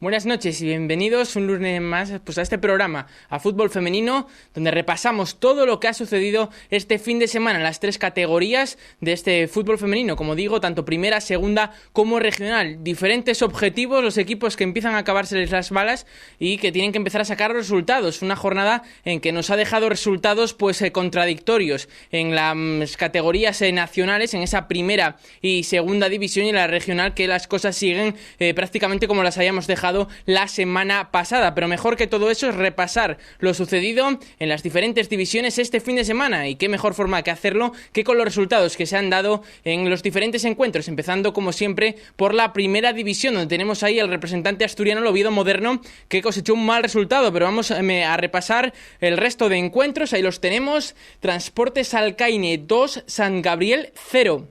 Buenas noches y bienvenidos un lunes más a este programa, a Fútbol Femenino, donde repasamos todo lo que ha sucedido este fin de semana en las tres categorías de este fútbol femenino, como digo, tanto primera, segunda como regional. Diferentes objetivos, los equipos que empiezan a acabárseles las balas y que tienen que empezar a sacar resultados. Una jornada en que nos ha dejado resultados contradictorios en las categorías nacionales, en esa primera y segunda división, y en la regional, que las cosas siguen prácticamente como las habíamos dejado la semana pasada. Pero mejor que todo eso es repasar lo sucedido en las diferentes divisiones este fin de semana, y qué mejor forma que hacerlo que con los resultados que se han dado en los diferentes encuentros, empezando como siempre por la primera división, donde tenemos ahí al representante asturiano, el Oviedo Moderno, que cosechó un mal resultado, pero vamos a repasar el resto de encuentros. Ahí los tenemos: Transportes Alcaine 2, San Gabriel 0,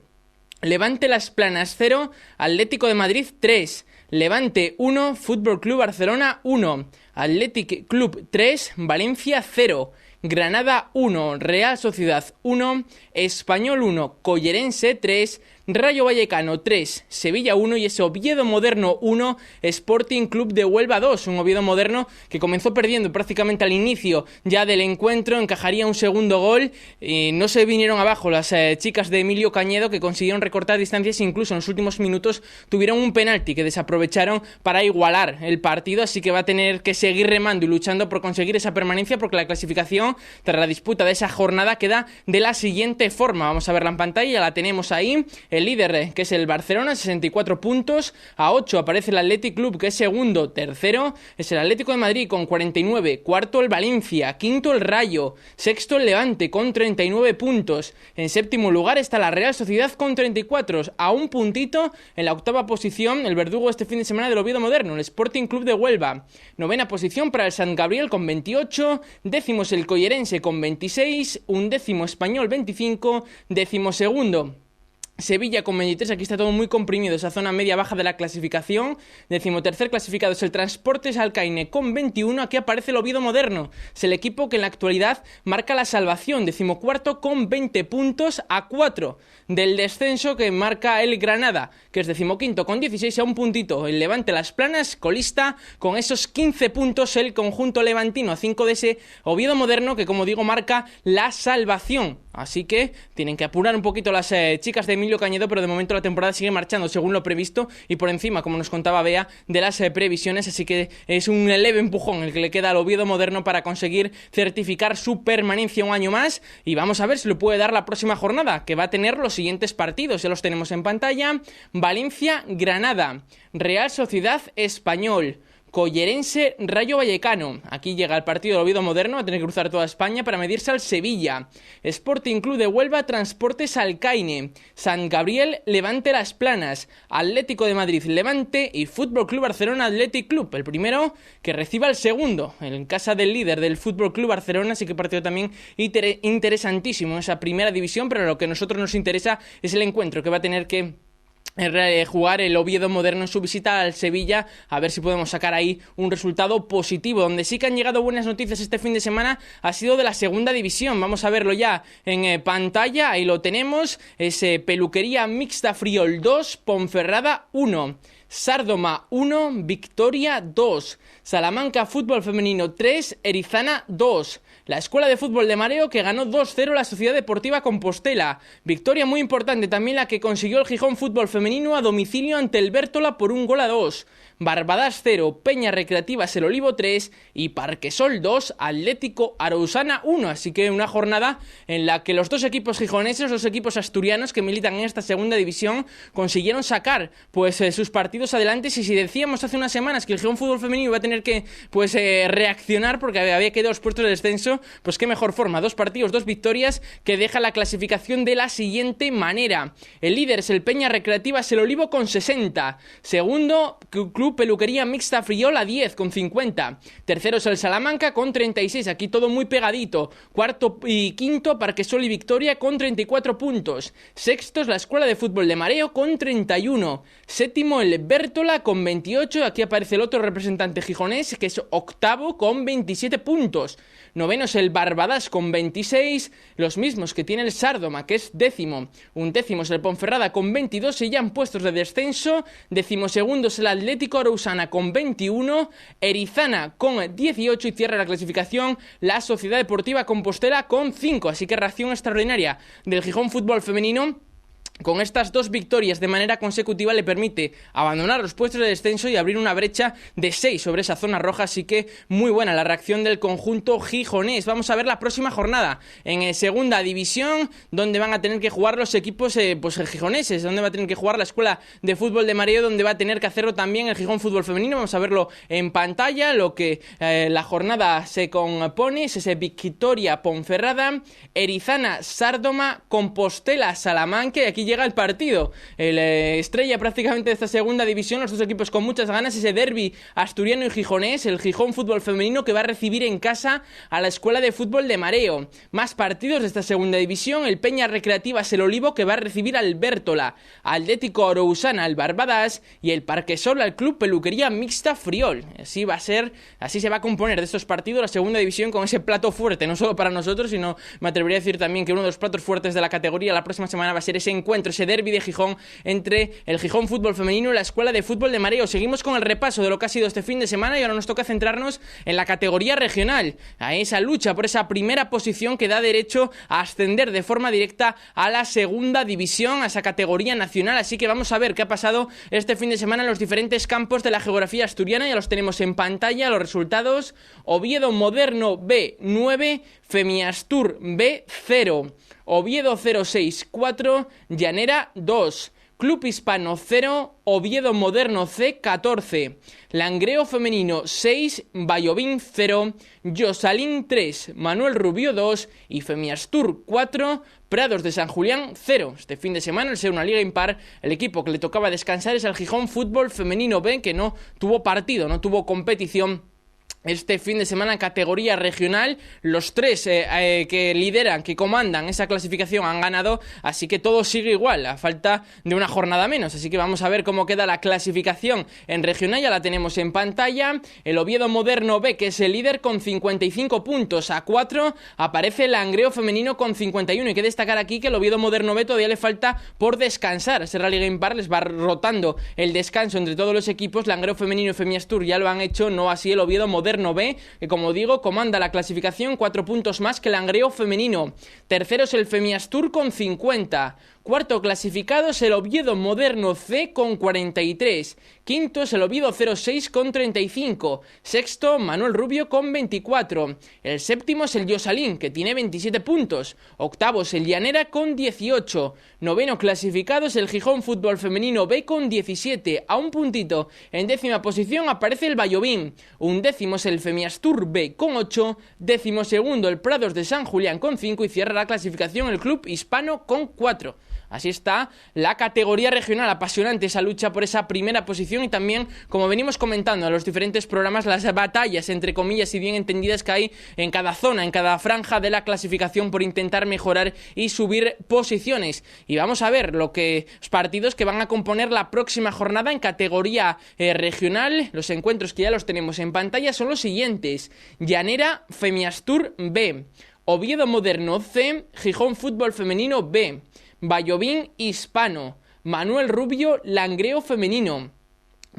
Levante Las Planas 0, Atlético de Madrid 3, Levante 1, Fútbol Club Barcelona 1, Athletic Club 3, Valencia 0, Granada 1, Real Sociedad 1, Español 1, Collerense 3, Rayo Vallecano 3, Sevilla 1 y ese Oviedo Moderno 1, Sporting Club de Huelva 2. Un Oviedo Moderno que comenzó perdiendo prácticamente al inicio ya del encuentro, encajaría un segundo gol y no se vinieron abajo las chicas de Emilio Cañedo, que consiguieron recortar distancias e incluso en los últimos minutos tuvieron un penalti que desaprovecharon para igualar el partido, así que va a tener que seguir remando y luchando por conseguir esa permanencia, porque la clasificación tras la disputa de esa jornada queda de la siguiente forma. Vamos a verla en pantalla, la tenemos ahí. El líder, que es el Barcelona, 64 puntos. A 8 aparece el Athletic Club, que es segundo. Tercero es el Atlético de Madrid con 49. Cuarto el Valencia. Quinto el Rayo. Sexto el Levante con 39 puntos. En séptimo lugar está la Real Sociedad con 34. A un puntito en la octava posición el verdugo este fin de semana del Oviedo Moderno, el Sporting Club de Huelva. Novena posición para el San Gabriel con 28. Décimo es el Collerense con 26. Undécimo Español 25. Décimo segundo Sevilla con 23, aquí está todo muy comprimido, esa zona media-baja de la clasificación. Decimotercer clasificado es el Transportes Alcaine con 21, aquí aparece el Oviedo Moderno, es el equipo que en la actualidad marca la salvación. Decimocuarto con 20 puntos, a 4 del descenso que marca el Granada, que es decimoquinto con 16, a un puntito el Levante Las Planas, colista con esos 15 puntos el conjunto levantino, a 5 de ese Oviedo Moderno que, como digo, marca la salvación. Así que tienen que apurar un poquito las chicas de Emilio Cañedo, pero de momento la temporada sigue marchando según lo previsto y por encima, como nos contaba Bea, de las previsiones, así que es un leve empujón el que le queda al Oviedo Moderno para conseguir certificar su permanencia un año más, y vamos a ver si lo puede dar la próxima jornada, que va a tener los siguientes partidos, ya los tenemos en pantalla: Valencia, Granada, Real Sociedad, Español, Collerense, Rayo Vallecano. Aquí llega el partido del Oviedo Moderno, va a tener que cruzar toda España para medirse al Sevilla. Sporting Club de Huelva, Transportes Alcaine, San Gabriel, Levante Las Planas, Atlético de Madrid, Levante y Fútbol Club Barcelona, Athletic Club. El primero que reciba el segundo en casa del líder del Fútbol Club Barcelona, así que partido también interesantísimo en esa primera división, pero lo que a nosotros nos interesa es el encuentro que va a tener que jugar el Oviedo Moderno en su visita al Sevilla, a ver si podemos sacar ahí un resultado positivo. Donde sí que han llegado buenas noticias este fin de semana ha sido de la segunda división. Vamos a verlo ya en pantalla, ahí lo tenemos. Es Peluquería Mixta Friol 2, Ponferrada 1, Sárdoma 1, Victoria 2, Salamanca Fútbol Femenino 3, Erizana 2, la Escuela de Fútbol de Mareo, que ganó 2-0 la Sociedad Deportiva Compostela. Victoria muy importante también la que consiguió el Gijón Fútbol Femenino a domicilio ante el Bértola por 1-2. Barbadas 0, Peña Recreativas El Olivo 3 y Parquesol 2, Atlético Arausana 1. Así que una jornada en la que los dos equipos gijoneses, los equipos asturianos que militan en esta segunda división, consiguieron sacar sus partidos adelante. Y si decíamos hace unas semanas que el Gijón Fútbol Femenino iba a tener que reaccionar porque había quedado los puestos de descenso, pues qué mejor forma, 2 partidos, 2 victorias, que deja la clasificación de la siguiente manera. El líder es el Peña Recreativas El Olivo con 60, segundo Club Peluquería Mixta Friola 10 con 50, tercero es el Salamanca con 36, aquí todo muy pegadito. Cuarto y quinto Parquesol y Victoria con 34 puntos, sexto es la Escuela de Fútbol de Mareo con 31, séptimo el Bértola con 28, aquí aparece el otro representante gijonés, que es octavo con 27 puntos. Noveno es el Barbadas con 26, los mismos que tiene el Sárdoma, que es décimo. Undécimo es el Ponferrada con 22 y ya en puestos de descenso. Decimosegundo es el Atlético Arousana con 21, Erizana con 18 y cierra la clasificación la Sociedad Deportiva Compostela con 5. Así que reacción extraordinaria del Gijón Fútbol Femenino. Con estas 2 victorias de manera consecutiva le permite abandonar los puestos de descenso y abrir una brecha de 6 sobre esa zona roja, así que muy buena la reacción del conjunto gijonés. Vamos a ver la próxima jornada en segunda división, donde van a tener que jugar los equipos gijoneses, donde va a tener que jugar la Escuela de Fútbol de Mareo, donde va a tener que hacerlo también el Gijón Fútbol Femenino. Vamos a verlo en pantalla, lo que la jornada se compone, es ese Victoria Ponferrada, Erizana Sárdoma, Compostela Salamanca, y aquí llega el partido, estrella prácticamente de esta segunda división, los dos equipos con muchas ganas, ese derbi asturiano y gijonés, el Gijón Fútbol Femenino que va a recibir en casa a la Escuela de Fútbol de Mareo. Más partidos de esta segunda división, el Peña Recreativas El Olivo que va a recibir al Bértola, Atlético Arousana al Barbadas y el Parquesol al Club Peluquería Mixta Friol. Así se va a componer de estos partidos la segunda división, con ese plato fuerte, no solo para nosotros, sino me atrevería a decir también que uno de los platos fuertes de la categoría la próxima semana va a ser ese encuentro, ese derbi de Gijón entre el Gijón Fútbol Femenino y la Escuela de Fútbol de Mareo. Seguimos con el repaso de lo que ha sido este fin de semana y ahora nos toca centrarnos en la categoría regional, a esa lucha por esa primera posición que da derecho a ascender de forma directa a la segunda división, a esa categoría nacional. Así que vamos a ver qué ha pasado este fin de semana en los diferentes campos de la geografía asturiana. Ya los tenemos en pantalla, los resultados: Oviedo Moderno B 9, Femiastur B 0, Oviedo 064, Llanera 2, Club Hispano 0, Oviedo Moderno C 14, Langreo Femenino 6, Vallovín 0, Yosalín 3, Manuel Rubio 2 y Femiastur 4, Prados de San Julián 0. Este fin de semana, al ser una liga impar, el equipo que le tocaba descansar es el Gijón Fútbol Femenino B, que no tuvo partido, no tuvo competición este fin de semana en categoría regional. Los 3 que lideran, que comandan esa clasificación han ganado, así que todo sigue igual, a falta de una jornada menos. Así que vamos a ver cómo queda la clasificación en regional, ya la tenemos en pantalla. El Oviedo Moderno B, que es el líder con 55 puntos, a 4 aparece el Langreo Femenino con 51. Hay que destacar aquí que el Oviedo Moderno B todavía le falta por descansar. Ser la liga impar les va rotando el descanso entre todos los equipos. Langreo Femenino y Femiastur ya lo han hecho, no así el Oviedo Moderno B, que como digo comanda la clasificación, 4 puntos más que el Langreo Femenino. Tercero es el Femiastur con 50. Cuarto clasificado es el Oviedo Moderno C con 43. Quinto es el Oviedo 06 con 35. Sexto, Manuel Rubio con 24. El séptimo es el Yosalín, que tiene 27 puntos. Octavo es el Llanera con 18. Noveno clasificado es el Gijón Fútbol Femenino B con 17, a un puntito. En décima posición aparece el Vallovín. Undécimo es el Femiastur B con 8. Décimo segundo el Prados de San Julián con 5 y cierra la clasificación el Club Hispano con 4. Así está la categoría regional, apasionante esa lucha por esa primera posición y también, como venimos comentando en los diferentes programas, las batallas, entre comillas y bien entendidas, que hay en cada zona, en cada franja de la clasificación por intentar mejorar y subir posiciones. Y vamos a ver los partidos que van a componer la próxima jornada en categoría regional. Los encuentros que ya los tenemos en pantalla son los siguientes: Llanera Femiastur B, Oviedo Moderno C, Gijón Fútbol Femenino B, Vallovín Hispano, Manuel Rubio Langreo Femenino,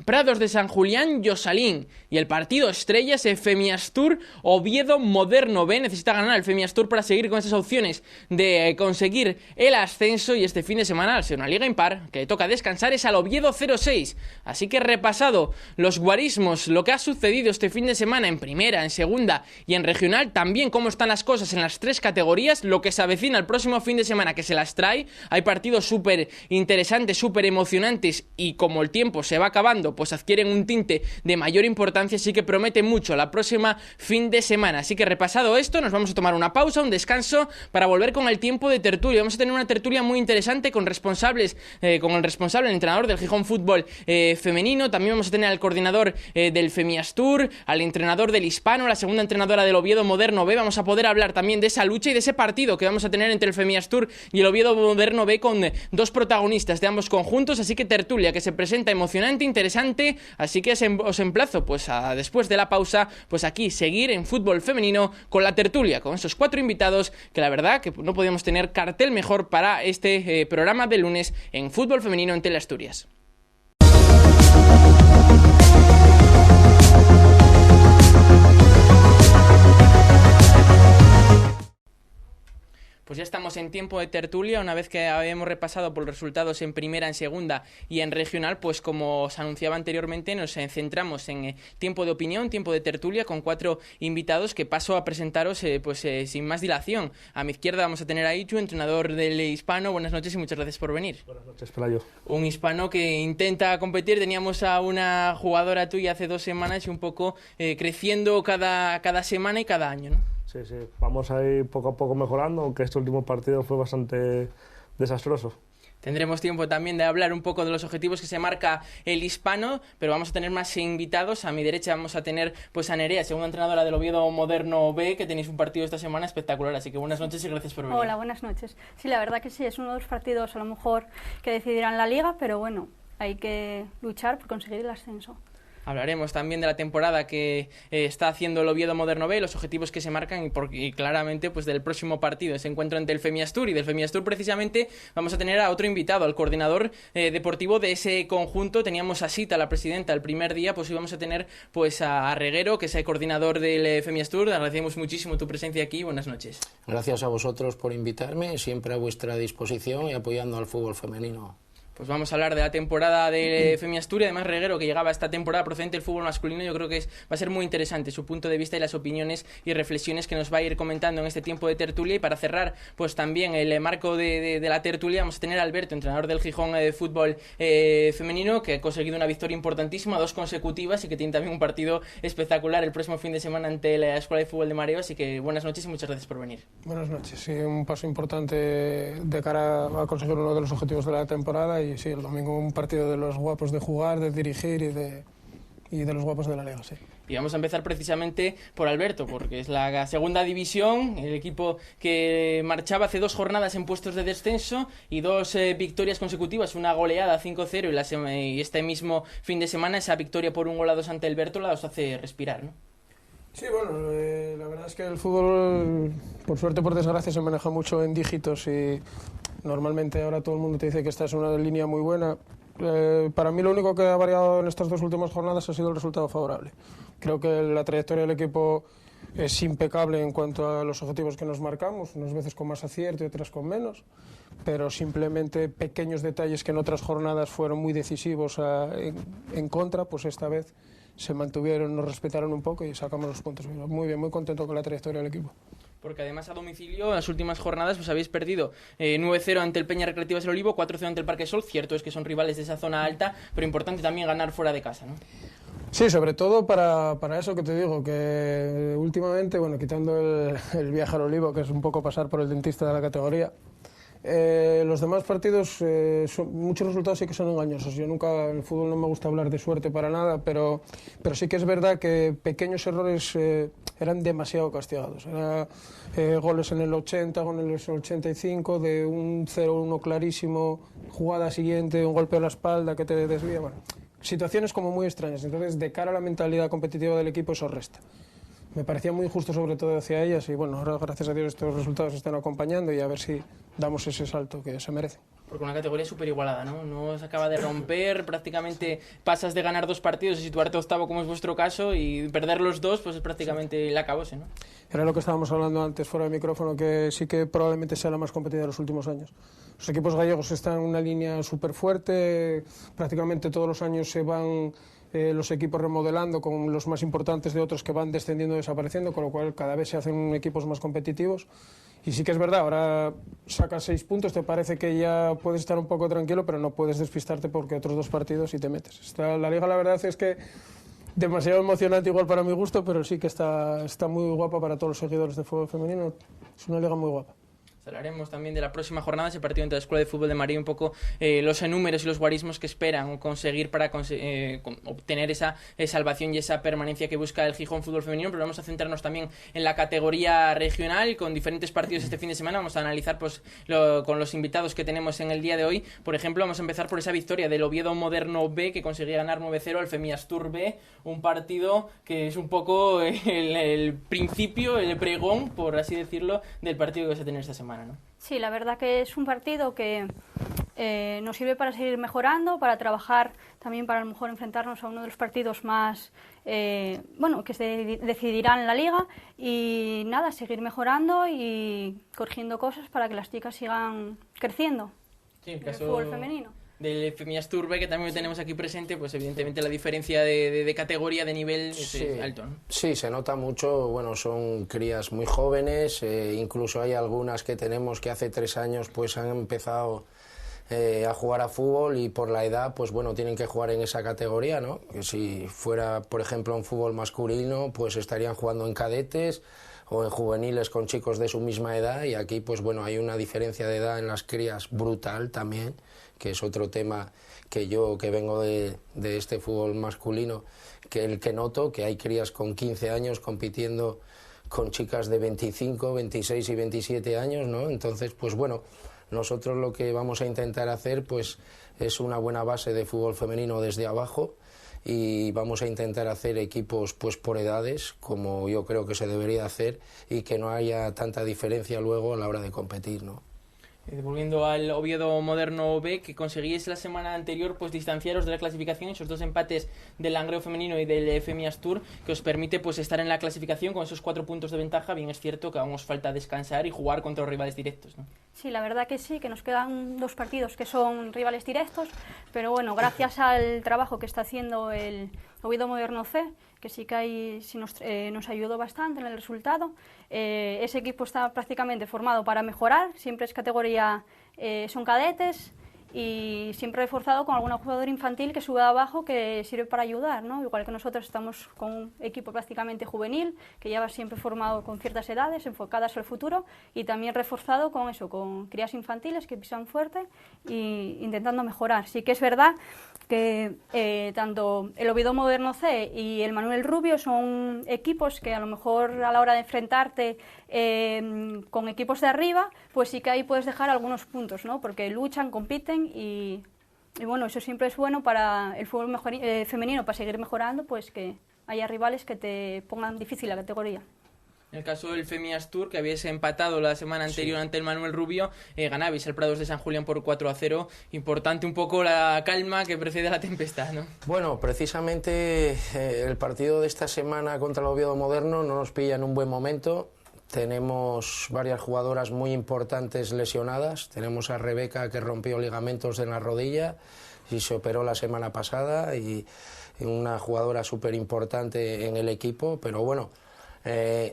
Prados de San Julián Yosalín, y el partido estrella es Femiastur Oviedo Moderno B. Necesita ganar el Femiastur para seguir con esas opciones de conseguir el ascenso, y este fin de semana, al ser una liga impar que le toca descansar, es al Oviedo 06. Así que repasado los guarismos, lo que ha sucedido este fin de semana en primera, en segunda y en regional, también cómo están las cosas en las 3 categorías, lo que se avecina el próximo fin de semana que se las trae. Hay partidos súper interesantes, súper emocionantes, y como el tiempo se va acabando, pues adquieren un tinte de mayor importancia, así que promete mucho la próxima fin de semana. Así que repasado esto, nos vamos a tomar una pausa, un descanso, para volver con el tiempo de tertulia. Vamos a tener una tertulia muy interesante con responsables, con el responsable, el entrenador del Gijón Fútbol Femenino. También vamos a tener al coordinador del Femiastur, al entrenador del Hispano, la segunda entrenadora del Oviedo Moderno B. Vamos a poder hablar también de esa lucha y de ese partido que vamos a tener entre el Femiastur y el Oviedo Moderno B, con 2 protagonistas de ambos conjuntos. Así que tertulia que se presenta emocionante, interesante, interesante, así que os emplazo pues a, después de la pausa, pues aquí seguir en Fútbol Femenino con la tertulia, con esos 4 invitados que la verdad que no podíamos tener cartel mejor para este programa de lunes en Fútbol Femenino en Teleasturias. Pues ya estamos en tiempo de tertulia, una vez que habíamos repasado por los resultados en primera, en segunda y en regional, pues como os anunciaba anteriormente, nos centramos en tiempo de opinión, tiempo de tertulia, con 4 invitados que paso a presentaros sin más dilación. A mi izquierda vamos a tener a Ichu, entrenador del Hispano. Buenas noches y muchas gracias por venir. Buenas noches, Pelayo. Un Hispano que intenta competir. Teníamos a una jugadora tuya hace 2 semanas y un poco creciendo cada semana y cada año, ¿no? Sí, vamos a ir poco a poco mejorando, aunque este último partido fue bastante desastroso. Tendremos tiempo también de hablar un poco de los objetivos que se marca el Hispano, pero vamos a tener más invitados. A mi derecha vamos a tener pues a Nerea, segunda entrenadora del Oviedo Moderno B, que tenéis un partido esta semana espectacular, así que buenas noches y gracias por venir. Hola, buenas noches. Sí, la verdad que sí, es uno de los partidos a lo mejor que decidirán la Liga, pero bueno, hay que luchar por conseguir el ascenso. Hablaremos también de la temporada que está haciendo el Oviedo Moderno B, los objetivos que se marcan y claramente pues del próximo partido, ese encuentro ante el Femiastur, y del Femiastur precisamente vamos a tener a otro invitado, al coordinador deportivo de ese conjunto. Teníamos a Sita, la presidenta, el primer día, pues íbamos a tener pues a Reguero, que es el coordinador del Femiastur. Agradecemos muchísimo tu presencia aquí, buenas noches. Gracias a vosotros por invitarme, siempre a vuestra disposición y apoyando al fútbol femenino. Pues vamos a hablar de la temporada de Femiastur y además Reguero, que llegaba esta temporada procedente del fútbol masculino. Yo creo que va a ser muy interesante su punto de vista y las opiniones y reflexiones que nos va a ir comentando en este tiempo de tertulia. Y para cerrar pues también el marco de la tertulia, vamos a tener a Alberto, entrenador del Gijón de fútbol femenino, que ha conseguido una victoria importantísima, 2 consecutivas, y que tiene también un partido espectacular el próximo fin de semana ante la Escuela de Fútbol de Mareo. Así que buenas noches y muchas gracias por venir. Buenas noches, sí, un paso importante de cara a conseguir uno de los objetivos de la temporada. Y sí, el domingo un partido de los guapos de jugar, de dirigir y de los guapos de la Liga, sí. Y vamos a empezar precisamente por Alberto, porque es la segunda división, el equipo que marchaba hace 2 jornadas en puestos de descenso y 2 victorias consecutivas, una goleada 5-0 y este mismo fin de semana esa victoria por 1-2 ante el Bertola os hace respirar, ¿no? Sí, bueno, la verdad es que el fútbol, por suerte o por desgracia, se maneja mucho en dígitos y normalmente ahora todo el mundo te dice que esta es una línea muy buena. Para mí lo único que ha variado en estas 2 últimas jornadas ha sido el resultado favorable. Creo que la trayectoria del equipo es impecable en cuanto a los objetivos que nos marcamos, unas veces con más acierto y otras con menos, pero simplemente pequeños detalles que en otras jornadas fueron muy decisivos en contra, pues esta vez se mantuvieron, nos respetaron un poco y sacamos los puntos. Muy bien, muy contento con la trayectoria del equipo. Porque además a domicilio, en las últimas jornadas, pues habéis perdido 9-0 ante el Peña Recreativas El Olivo, 4-0 ante el Parque Sol. Cierto es que son rivales de esa zona alta, pero importante también ganar fuera de casa, ¿no? Sí, sobre todo para eso que te digo, que últimamente, bueno, quitando el viaje al Olivo, que es un poco pasar por el dentista de la categoría, los demás partidos, muchos resultados sí que son engañosos. Yo nunca, en el fútbol no me gusta hablar de suerte para nada, pero sí que es verdad que pequeños errores eran demasiado castigados. Goles en el 80, goles en el 85, de un 0-1 clarísimo, jugada siguiente, un golpe a la espalda que te desvía. Bueno, situaciones como muy extrañas. Entonces, de cara a la mentalidad competitiva del equipo, eso resta. Me parecía muy injusto sobre todo hacia ellas y bueno, ahora gracias a Dios estos resultados están acompañando y a ver si damos ese salto que se merece. Porque una categoría súper igualada, ¿no? No se acaba de romper, prácticamente pasas de ganar 2 partidos y situarte octavo como es vuestro caso y perder los 2 pues es prácticamente el acabose, ¿no? Era lo que estábamos hablando antes fuera del micrófono, que sí que probablemente sea la más competida de los últimos años. Los equipos gallegos están en una línea súper fuerte, prácticamente todos los años se van los equipos remodelando con los más importantes de otros que van descendiendo y desapareciendo, con lo cual cada vez se hacen equipos más competitivos. Y sí que es verdad, ahora sacas 6 puntos, te parece que ya puedes estar un poco tranquilo, pero no puedes despistarte porque otros 2 partidos y te metes. La Liga, la verdad es que demasiado emocionante igual para mi gusto, pero sí que está muy guapa para todos los seguidores de fútbol femenino. Es una liga muy guapa. Hablaremos también de la próxima jornada, ese partido entre la Escuela de Fútbol de María, un poco los números y los guarismos que esperan conseguir para obtener esa salvación y esa permanencia que busca el Gijón Fútbol Femenino, pero vamos a centrarnos también en la categoría regional con diferentes partidos este fin de semana. Vamos a analizar pues con los invitados que tenemos en el día de hoy. Por ejemplo, vamos a empezar por esa victoria del Oviedo Moderno B, que conseguía ganar 9-0 al Femiastur B, un partido que es un poco el principio, el pregón, por así decirlo, del partido que vas a tener esta semana, ¿no? Sí, la verdad que es un partido que nos sirve para seguir mejorando, para trabajar también para a lo mejor enfrentarnos a uno de los partidos más, que se decidirán en la liga y nada, seguir mejorando y corrigiendo cosas para que las chicas sigan creciendo Sí, en el fútbol femenino. Del Femiastur B, que también tenemos aquí presente, pues evidentemente la diferencia de categoría, de nivel es alto, ¿no? Sí, se nota mucho, bueno, son crías muy jóvenes, incluso hay algunas que tenemos que hace 3 años pues han empezado a jugar a fútbol y por la edad, pues bueno, tienen que jugar en esa categoría, ¿no? Que si fuera, por ejemplo, un fútbol masculino, pues estarían jugando en cadetes o en juveniles con chicos de su misma edad, y aquí pues bueno, hay una diferencia de edad en las crías brutal también, que es otro tema que yo, que vengo de este fútbol masculino, que noto, que hay crías con 15 años compitiendo con chicas de 25, 26 y 27 años, ¿no? Entonces, pues bueno, nosotros lo que vamos a intentar hacer pues es una buena base de fútbol femenino desde abajo, y vamos a intentar hacer equipos pues por edades, como yo creo que se debería hacer, y que no haya tanta diferencia luego a la hora de competir, ¿no? Volviendo al Oviedo Moderno B, que conseguís la semana anterior pues distanciaros de la clasificación, esos 2 empates del Langreo femenino y del Femiastur, que os permite pues estar en la clasificación con esos 4 puntos de ventaja. Bien, es cierto que aún os falta descansar y jugar contra los rivales directos, ¿no? Sí, la verdad que sí, que nos quedan 2 partidos que son rivales directos, pero bueno, gracias al trabajo que está haciendo el Oviedo Moderno C, que sí que nos ayudó bastante en el resultado. Ese equipo está prácticamente formado para mejorar, siempre es categoría, son cadetes, y siempre reforzado con algún jugador infantil que sube de abajo, que sirve para ayudar, ¿no? Igual que nosotros estamos con un equipo prácticamente juvenil, que ya va siempre formado con ciertas edades, enfocadas al futuro, y también reforzado con eso, con crías infantiles que pisan fuerte e intentando mejorar. Sí que es verdad que tanto el Oviedo Moderno C y el Manuel Rubio son equipos que a lo mejor a la hora de enfrentarte con equipos de arriba, pues sí que ahí puedes dejar algunos puntos, ¿no? Porque luchan, compiten y bueno, eso siempre es bueno para el fútbol femenino, para seguir mejorando, pues que haya rivales que te pongan difícil la categoría. En el caso del Femiastur, que habéis empatado la semana anterior ante el Manuel Rubio, ganabais el Prados de San Julián por 4-0. Importante un poco la calma que precede a la tempestad, ¿no? Bueno, precisamente el partido de esta semana contra el Oviedo Moderno no nos pilla en un buen momento. Tenemos varias jugadoras muy importantes lesionadas. Tenemos a Rebeca, que rompió ligamentos en la rodilla y se operó la semana pasada, y una jugadora súper importante en el equipo, pero bueno,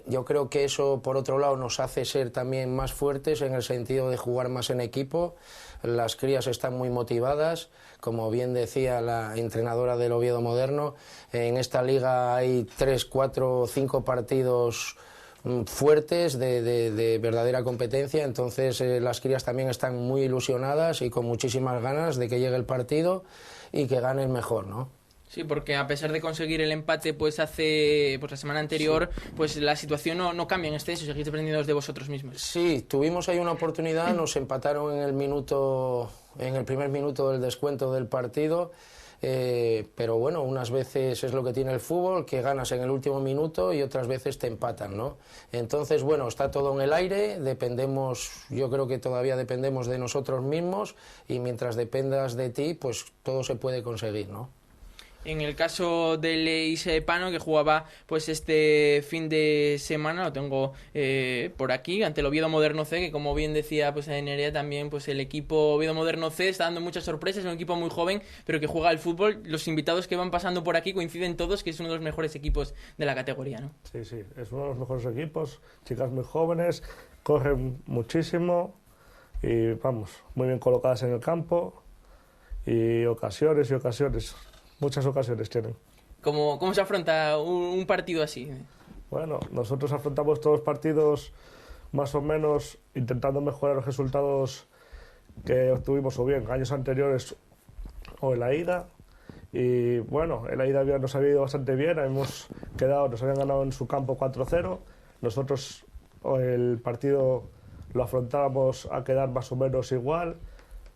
yo creo que eso, por otro lado, nos hace ser también más fuertes en el sentido de jugar más en equipo. Las crías están muy motivadas, como bien decía la entrenadora del Oviedo Moderno. En esta liga hay 3, 4, 5 partidos fuertes de verdadera competencia, entonces las crías también están muy ilusionadas y con muchísimas ganas de que llegue el partido y que ganen mejor, ¿no? Sí, porque a pesar de conseguir el empate pues hace la semana anterior, sí, pues la situación no cambia en exceso, seguís dependiendo de vosotros mismos. Sí, tuvimos ahí una oportunidad, nos empataron en el primer minuto del descuento del partido, pero bueno, unas veces es lo que tiene el fútbol, que ganas en el último minuto y otras veces te empatan, ¿no? Entonces, bueno, está todo en el aire, yo creo que todavía dependemos de nosotros mismos, y mientras dependas de ti, pues todo se puede conseguir, ¿no? En el caso del Isepano, que jugaba pues este fin de semana, lo tengo por aquí, ante el Oviedo Moderno C, que como bien decía pues Nerea también, pues el equipo Oviedo Moderno C está dando muchas sorpresas, es un equipo muy joven, pero que juega al fútbol. Los invitados que van pasando por aquí coinciden todos que es uno de los mejores equipos de la categoría, ¿no? Sí, es uno de los mejores equipos, chicas muy jóvenes, corren muchísimo y vamos, muy bien colocadas en el campo, y ocasiones. Muchas ocasiones tienen. ¿Cómo se afronta un partido así? Bueno, nosotros afrontamos todos los partidos más o menos intentando mejorar los resultados que obtuvimos o bien años anteriores o en la ida. Y bueno, en la ida nos había ido bastante bien, nos habían ganado en su campo 4-0. Nosotros el partido lo afrontábamos a quedar más o menos igual,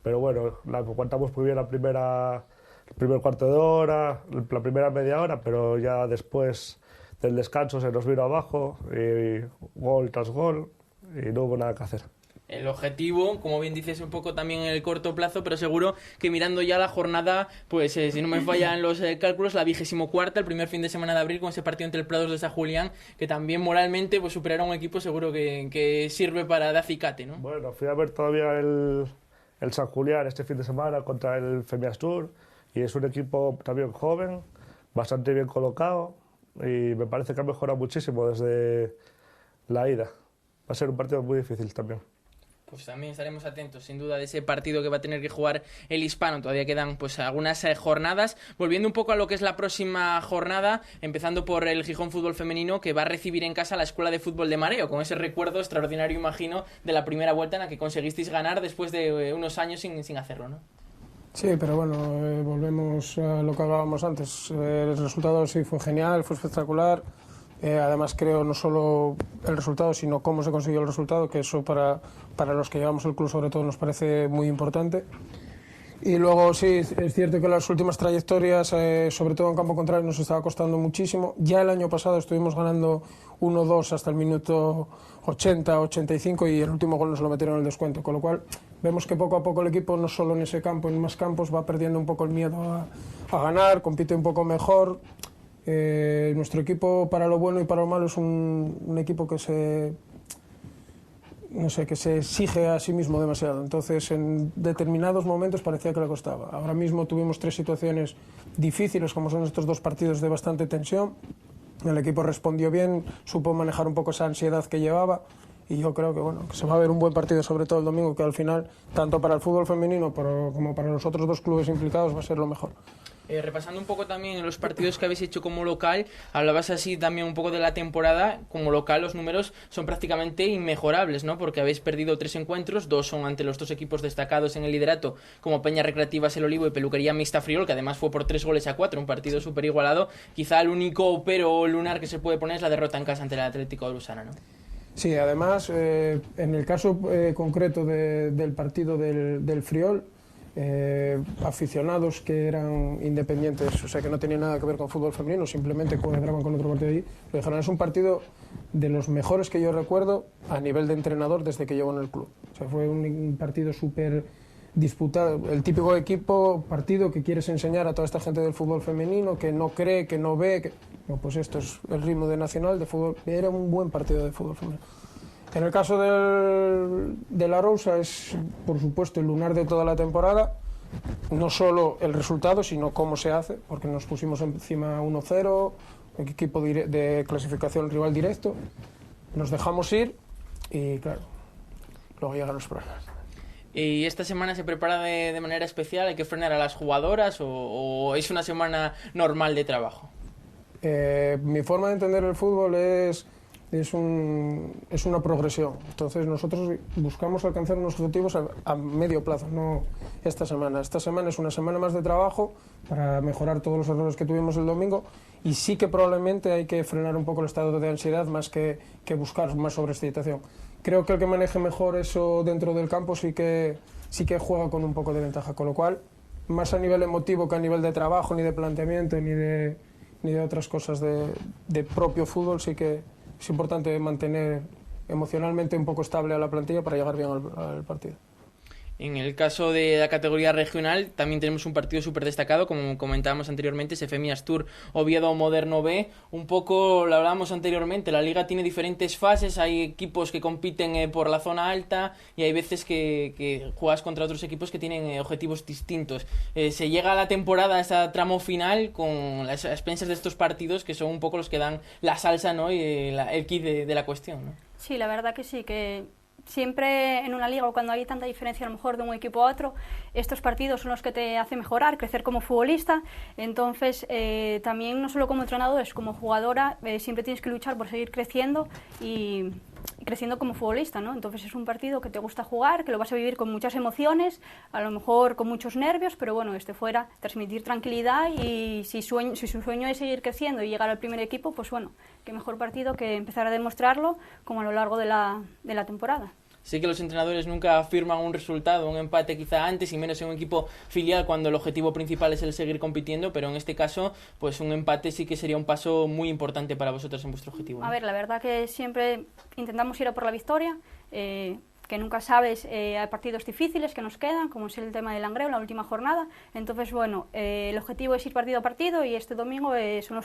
pero bueno, aguantamos muy bien el primer cuarto de hora, la primera media hora, pero ya después del descanso se nos vino abajo, y gol tras gol, y no hubo nada que hacer. El objetivo, como bien dices, un poco también en el corto plazo, pero seguro que mirando ya la jornada, pues si no me fallan los cálculos, la 24ª, el primer fin de semana de abril, con ese partido entre el Prados de San Julián, que también moralmente pues superar a un equipo seguro que sirve para de acicate, ¿no? Bueno, fui a ver todavía el San Julián este fin de semana contra el Femiastur, y es un equipo también joven, bastante bien colocado, y me parece que ha mejorado muchísimo desde la ida. Va a ser un partido muy difícil también. Pues también estaremos atentos, sin duda, de ese partido que va a tener que jugar el Hispano. Todavía quedan pues algunas jornadas. Volviendo un poco a lo que es la próxima jornada, empezando por el Gijón Fútbol Femenino, que va a recibir en casa a la Escuela de Fútbol de Mareo, con ese recuerdo extraordinario, imagino, de la primera vuelta en la que conseguisteis ganar después de unos años sin hacerlo, ¿no? Sí, pero bueno, volvemos a lo que hablábamos antes. El resultado sí fue genial, fue espectacular. Además creo no solo el resultado, sino cómo se consiguió el resultado, que eso para los que llevamos el club sobre todo nos parece muy importante. Y luego sí, es cierto que las últimas trayectorias, sobre todo en campo contrario, nos estaba costando muchísimo. Ya el año pasado estuvimos ganando 1-2 hasta el minuto 80, 85 y el último gol nos lo metieron en el descuento, con lo cual vemos que poco a poco el equipo, no solo en ese campo, en más campos, va perdiendo un poco el miedo a ganar, compite un poco mejor. Nuestro equipo, para lo bueno y para lo malo, es un equipo que se exige a sí mismo demasiado. Entonces, en determinados momentos parecía que le costaba. Ahora mismo tuvimos 3 situaciones difíciles, como son estos 2 partidos de bastante tensión. El equipo respondió bien, supo manejar un poco esa ansiedad que llevaba. Y yo creo que, bueno, que se va a ver un buen partido, sobre todo el domingo, que al final, tanto para el fútbol femenino como para los otros 2 clubes implicados, va a ser lo mejor. Repasando un poco también en los partidos que habéis hecho como local, hablabas así también un poco de la temporada. Como local los números son prácticamente inmejorables, ¿no? Porque habéis perdido 3 encuentros, 2 son ante los 2 equipos destacados en el liderato, como Peñas Recreativas El Olivo y Peluquería Mixta Friol, que además fue por 3-4, un partido súper igualado. Quizá el único pero lunar que se puede poner es la derrota en casa ante el Atlético de Lusana, ¿no? Sí, además, en el caso concreto del partido del Friol, aficionados que eran independientes, o sea que no tenían nada que ver con fútbol femenino, simplemente cuadraban con otro partido allí, lo dijeron, es un partido de los mejores que yo recuerdo a nivel de entrenador desde que llevo en el club. O sea, fue un partido súper disputado, el típico partido que quieres enseñar a toda esta gente del fútbol femenino, que no cree, que no ve, no, pues esto es el ritmo de Nacional de fútbol. Era un buen partido de fútbol femenino. En el caso de la Arousa es, por supuesto, el lunar de toda la temporada, no solo el resultado, sino cómo se hace, porque nos pusimos encima 1-0, equipo de clasificación rival directo, nos dejamos ir y, claro, luego llegan los problemas. ¿Y esta semana se prepara de manera especial? ¿Hay que frenar a las jugadoras o es una semana normal de trabajo? Mi forma de entender el fútbol es una progresión. Entonces nosotros buscamos alcanzar unos objetivos a medio plazo, no esta semana. Esta semana es una semana más de trabajo para mejorar todos los errores que tuvimos el domingo y sí que probablemente hay que frenar un poco el estado de ansiedad más que buscar más sobreexcitación. Creo que el que maneje mejor eso dentro del campo sí que juega con un poco de ventaja, con lo cual, más a nivel emotivo que a nivel de trabajo, ni de planteamiento, ni de otras cosas de propio fútbol, sí que es importante mantener emocionalmente un poco estable a la plantilla para llegar bien al partido. En el caso de la categoría regional también tenemos un partido súper destacado, como comentábamos anteriormente, ese Femiastur Oviedo Moderno B. Un poco lo hablábamos anteriormente, la liga tiene diferentes fases, hay equipos que compiten por la zona alta y hay veces que juegas contra otros equipos que tienen objetivos distintos. Se llega a la temporada, a ese tramo final, con las expensas de estos partidos que son un poco los que dan la salsa, ¿no? Y el kit de la cuestión, ¿no? Sí, la verdad que sí, que siempre en una liga o cuando hay tanta diferencia a lo mejor de un equipo a otro, estos partidos son los que te hacen mejorar, crecer como futbolista. Entonces también no solo como entrenador, es como jugadora, siempre tienes que luchar por seguir creciendo y creciendo como futbolista, ¿no? Entonces es un partido que te gusta jugar, que lo vas a vivir con muchas emociones, a lo mejor con muchos nervios, pero bueno, fuera transmitir tranquilidad, y si su sueño es seguir creciendo y llegar al primer equipo, pues bueno, qué mejor partido que empezar a demostrarlo como a lo largo de la temporada. Sí que los entrenadores nunca firman un resultado, un empate quizá antes, y menos en un equipo filial cuando el objetivo principal es el seguir compitiendo, pero en este caso, pues un empate sí que sería un paso muy importante para vosotros en vuestro objetivo, ¿no? A ver, la verdad que siempre intentamos ir a por la victoria, que nunca sabes, hay partidos difíciles que nos quedan, como es el tema del Langreo, la última jornada. Entonces, bueno, el objetivo es ir partido a partido, y este domingo son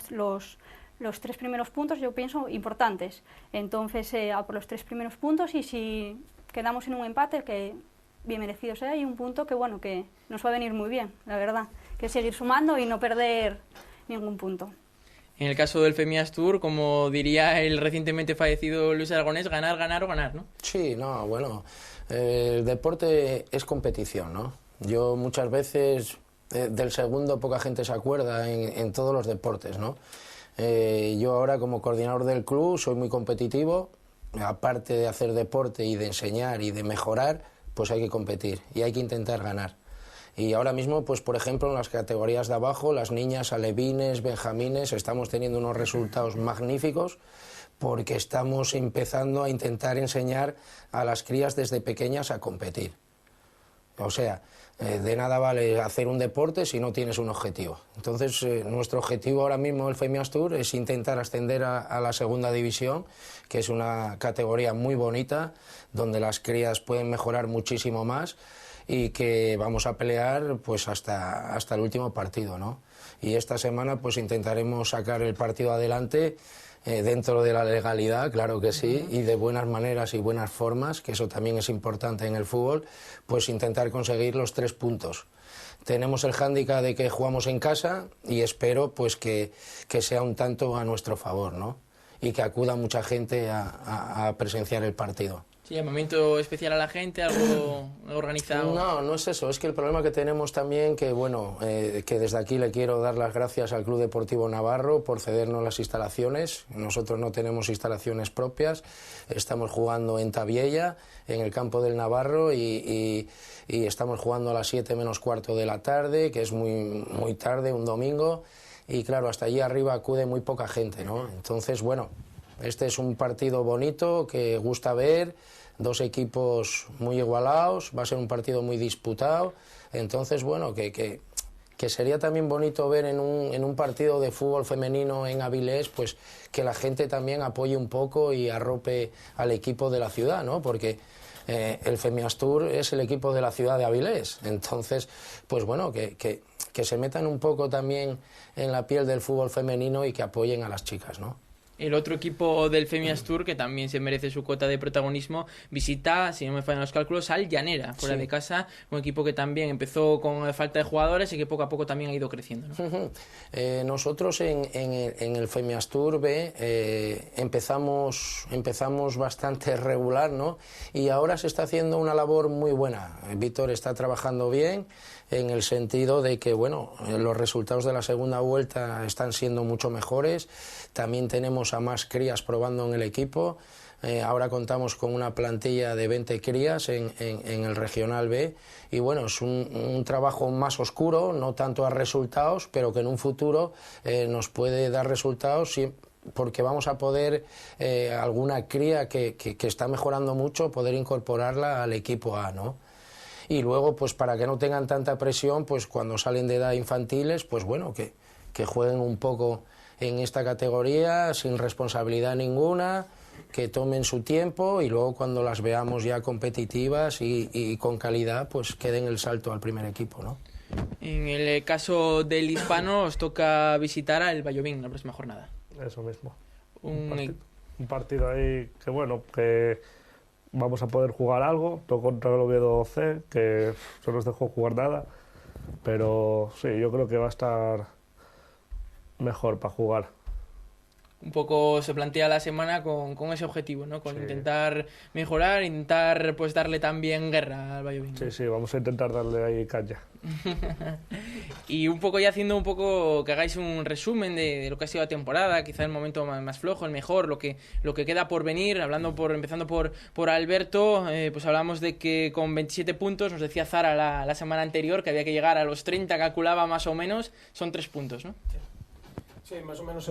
los 3 primeros puntos, yo pienso, importantes. Entonces, a por los 3 primeros puntos, y si quedamos en un empate, que bien merecido sea, y un punto que, bueno, que nos va a venir muy bien, la verdad, que es seguir sumando y no perder ningún punto. En el caso del Femias Tour, como diría el recientemente fallecido Luis Aragonés, ganar, ganar o ganar, ¿no? Sí, no, bueno, el deporte es competición, ¿no? Yo muchas veces, del segundo poca gente se acuerda en todos los deportes, ¿no? Yo ahora, como coordinador del club, soy muy competitivo. Aparte de hacer deporte y de enseñar y de mejorar, pues hay que competir y hay que intentar ganar. Y ahora mismo, pues por ejemplo, en las categorías de abajo, las niñas, alevines, benjamines, estamos teniendo unos resultados magníficos, porque estamos empezando a intentar enseñar a las crías desde pequeñas a competir. O sea, de nada vale hacer un deporte si no tienes un objetivo. Entonces, nuestro objetivo ahora mismo del Femias Tour es intentar ascender a la segunda división, que es una categoría muy bonita, donde las crías pueden mejorar muchísimo más, y que vamos a pelear pues hasta el último partido, ¿no? Y esta semana pues intentaremos sacar el partido adelante, dentro de la legalidad, claro que sí, y de buenas maneras y buenas formas, que eso también es importante en el fútbol, pues intentar conseguir los 3 puntos. Tenemos el hándicap de que jugamos en casa, y espero pues que sea un tanto a nuestro favor, ¿no? Y que acuda mucha gente a presenciar el partido. Sí, llamamiento especial a la gente, algo organizado. No, no es eso, es que el problema que tenemos también, que bueno, que desde aquí le quiero dar las gracias al Club Deportivo Navarro por cedernos las instalaciones. Nosotros no tenemos instalaciones propias, estamos jugando en Tabiella, en el campo del Navarro, y estamos jugando a las 7 menos cuarto de la tarde, que es muy tarde, un domingo, y claro, hasta allí arriba acude muy poca gente, ¿no? Entonces, bueno, este es un partido bonito que gusta ver, 2 equipos muy igualados, va a ser un partido muy disputado. Entonces, bueno, que sería también bonito ver en un partido de fútbol femenino en Avilés, pues que la gente también apoye un poco y arrope al equipo de la ciudad, ¿no? Porque el Femias Tour es el equipo de la ciudad de Avilés. Entonces, pues bueno, que se metan un poco también en la piel del fútbol femenino y que apoyen a las chicas, ¿no? El otro equipo del Femias Tour, que también se merece su cuota de protagonismo, visita, si no me fallan los cálculos, al Llanera, fuera de casa, un equipo que también empezó con falta de jugadores y que poco a poco también ha ido creciendo, ¿no? Nosotros en el Femias Tour B empezamos bastante regular, ¿no? Y ahora se está haciendo una labor muy buena. Víctor está trabajando bien, en el sentido de que, bueno, los resultados de la segunda vuelta están siendo mucho mejores. También tenemos a más crías probando en el equipo. Ahora contamos con una plantilla de 20 crías en el Regional B, y bueno, es un trabajo más oscuro, no tanto a resultados, pero que en un futuro nos puede dar resultados, porque vamos a poder, alguna cría que está mejorando mucho, poder incorporarla al equipo A, ¿no? Y luego, pues para que no tengan tanta presión, pues cuando salen de edad infantiles, pues bueno, que jueguen un poco en esta categoría sin responsabilidad ninguna, que tomen su tiempo, y luego cuando las veamos ya competitivas y con calidad, pues que den el salto al primer equipo, ¿no? En el caso del hispano, os toca visitar al Vallovín la próxima jornada. Eso mismo. Un partido ahí que, bueno, que vamos a poder jugar algo, todo contra el Oviedo C, que no nos dejó jugar nada, pero sí, yo creo que va a estar mejor para jugar. un poco se plantea la semana con ese objetivo, ¿no? Con intentar mejorar, intentar pues darle también guerra al Valladolid. Sí, vamos a intentar darle ahí caña. Y un poco ya haciendo un poco que hagáis un resumen de lo que ha sido la temporada, quizá el momento más flojo, el mejor, lo que queda por venir, empezando por Alberto, pues hablamos de que con 27 puntos, nos decía Zara la semana anterior que había que llegar a los 30, calculaba más o menos, son 3 puntos, ¿no? Sí, más o menos.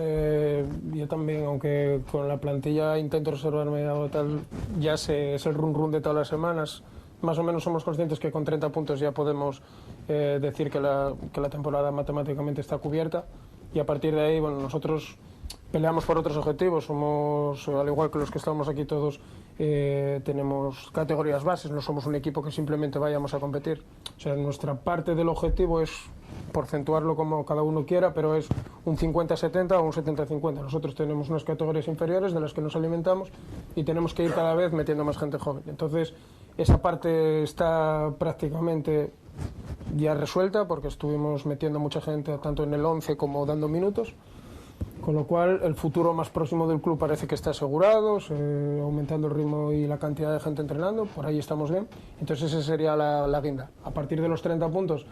Yo también, aunque con la plantilla intento reservarme algo tal, ya es el run de todas las semanas. Más o menos somos conscientes que con 30 puntos ya podemos decir que la temporada matemáticamente está cubierta, y a partir de ahí, bueno, nosotros peleamos por otros objetivos. Somos, al igual que los que estamos aquí todos, tenemos categorías bases, no somos un equipo que simplemente vayamos a competir. O sea, nuestra parte del objetivo es porcentuarlo como cada uno quiera, pero es un 50-70 o un 70-50. Nosotros tenemos unas categorías inferiores de las que nos alimentamos y tenemos que ir cada vez metiendo más gente joven. Entonces, esa parte está prácticamente ya resuelta, porque estuvimos metiendo mucha gente tanto en el 11 como dando minutos, con lo cual el futuro más próximo del club parece que está asegurado, aumentando el ritmo y la cantidad de gente entrenando, por ahí estamos bien. Entonces esa sería la guinda. A partir de los 30 puntos,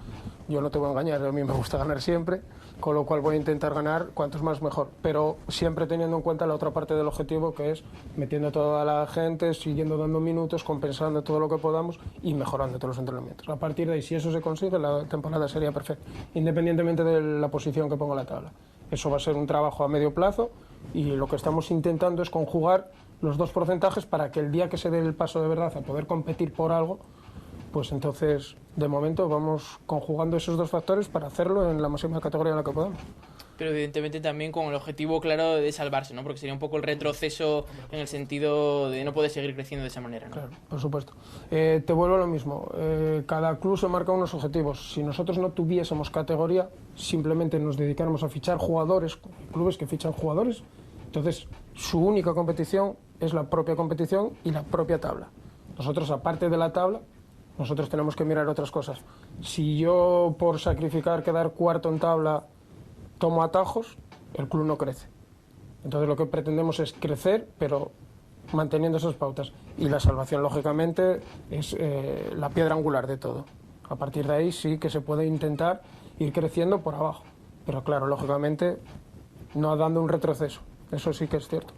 yo no te voy a engañar, a mí me gusta ganar siempre, con lo cual voy a intentar ganar cuantos más mejor, pero siempre teniendo en cuenta la otra parte del objetivo, que es metiendo a toda la gente, siguiendo dando minutos, compensando todo lo que podamos y mejorando todos los entrenamientos. A partir de ahí, si eso se consigue, la temporada sería perfecta, independientemente de la posición que ponga la tabla. Eso va a ser un trabajo a medio plazo, y lo que estamos intentando es conjugar los dos porcentajes para que el día que se dé el paso de verdad a poder competir por algo, pues entonces, de momento, vamos conjugando esos dos factores para hacerlo en la máxima categoría en la que podamos. Pero evidentemente también con el objetivo claro de salvarse, ¿no? Porque sería un poco el retroceso en el sentido de no poder seguir creciendo de esa manera, ¿no? Claro, por supuesto. Te vuelvo a lo mismo. Cada club se marca unos objetivos. Si nosotros no tuviésemos categoría, simplemente nos dedicáramos a fichar jugadores, clubes que fichan jugadores, entonces su única competición es la propia competición y la propia tabla. Nosotros, aparte de la tabla, nosotros tenemos que mirar otras cosas. Si yo, por sacrificar quedar cuarto en tabla, tomo atajos, el club no crece. Entonces lo que pretendemos es crecer, pero manteniendo esas pautas. Y la salvación, lógicamente, es la piedra angular de todo. A partir de ahí sí que se puede intentar ir creciendo por abajo. Pero claro, lógicamente, no dando un retroceso. Eso sí que es cierto.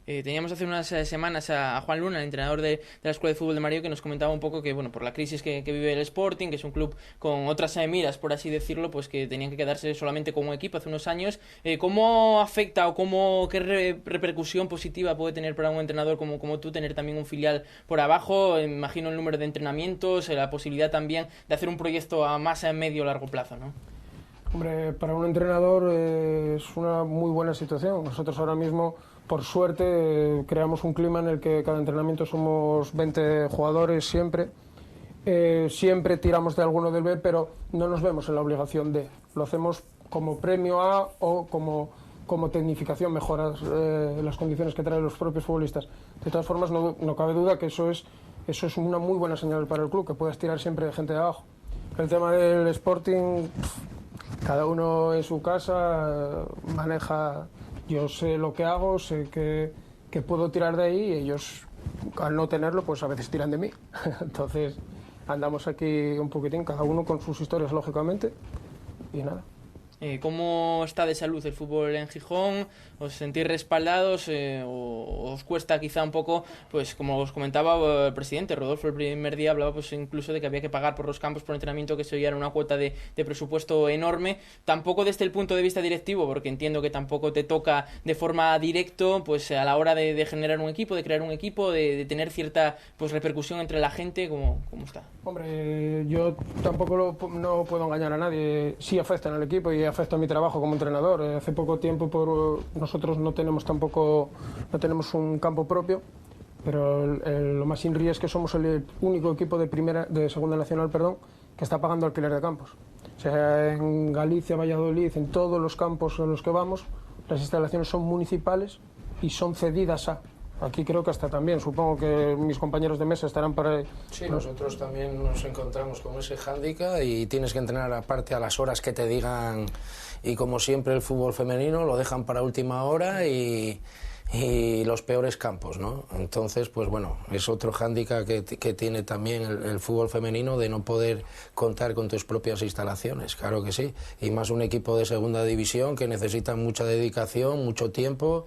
Teníamos hace unas semanas a Juan Luna, el entrenador de la Escuela de Fútbol de Mario, que nos comentaba un poco que, bueno, por la crisis que vive el Sporting, que es un club con otras miras, por así decirlo, pues que tenían que quedarse solamente como equipo hace unos años. ¿Cómo afecta o qué repercusión positiva puede tener para un entrenador como tú tener también un filial por abajo? Imagino el número de entrenamientos, la posibilidad también de hacer un proyecto a más a medio o largo plazo, ¿no? Hombre, para un entrenador es una muy buena situación. Nosotros ahora mismo, por suerte, creamos un clima en el que cada entrenamiento somos 20 jugadores siempre. Siempre tiramos de alguno del B, pero no nos vemos en la obligación de. Lo hacemos como premio a o como tecnificación, mejoras las condiciones que traen los propios futbolistas. De todas formas, no cabe duda que eso es una muy buena señal para el club, que puedas tirar siempre de gente de abajo. El tema del Sporting, cada uno en su casa maneja. Yo sé lo que hago, sé que puedo tirar de ahí, y ellos, al no tenerlo, pues a veces tiran de mí. Entonces andamos aquí un poquitín, cada uno con sus historias, lógicamente, y nada. ¿Cómo está de salud el fútbol en Gijón? ¿Os sentís respaldados o os cuesta quizá un poco? Pues como os comentaba el presidente Rodolfo, el primer día hablaba pues incluso de que había que pagar por los campos por entrenamiento, que eso ya era una cuota de presupuesto enorme. Tampoco desde el punto de vista directivo, porque entiendo que tampoco te toca de forma directo pues a la hora de generar un equipo, de crear un equipo, de tener cierta pues repercusión entre la gente. ¿Cómo está? Hombre, yo tampoco no puedo engañar a nadie. Sí afecta en el equipo y afecta a mi trabajo como entrenador. Hace poco tiempo nosotros no tenemos un campo propio, pero lo más inri es que somos el único equipo de Segunda Nacional, que está pagando alquiler de campos. O sea, en Galicia, Valladolid, en todos los campos en los que vamos, las instalaciones son municipales y son cedidas a. Aquí creo que hasta también, supongo que mis compañeros de mesa estarán para... Sí, nosotros también nos encontramos con ese hándicap y tienes que entrenar aparte a las horas que te digan y como siempre el fútbol femenino lo dejan para última hora y los peores campos, ¿no? Entonces, pues bueno, es otro hándicap que tiene también el fútbol femenino, de no poder contar con tus propias instalaciones, claro que sí, y más un equipo de segunda división que necesita mucha dedicación, mucho tiempo,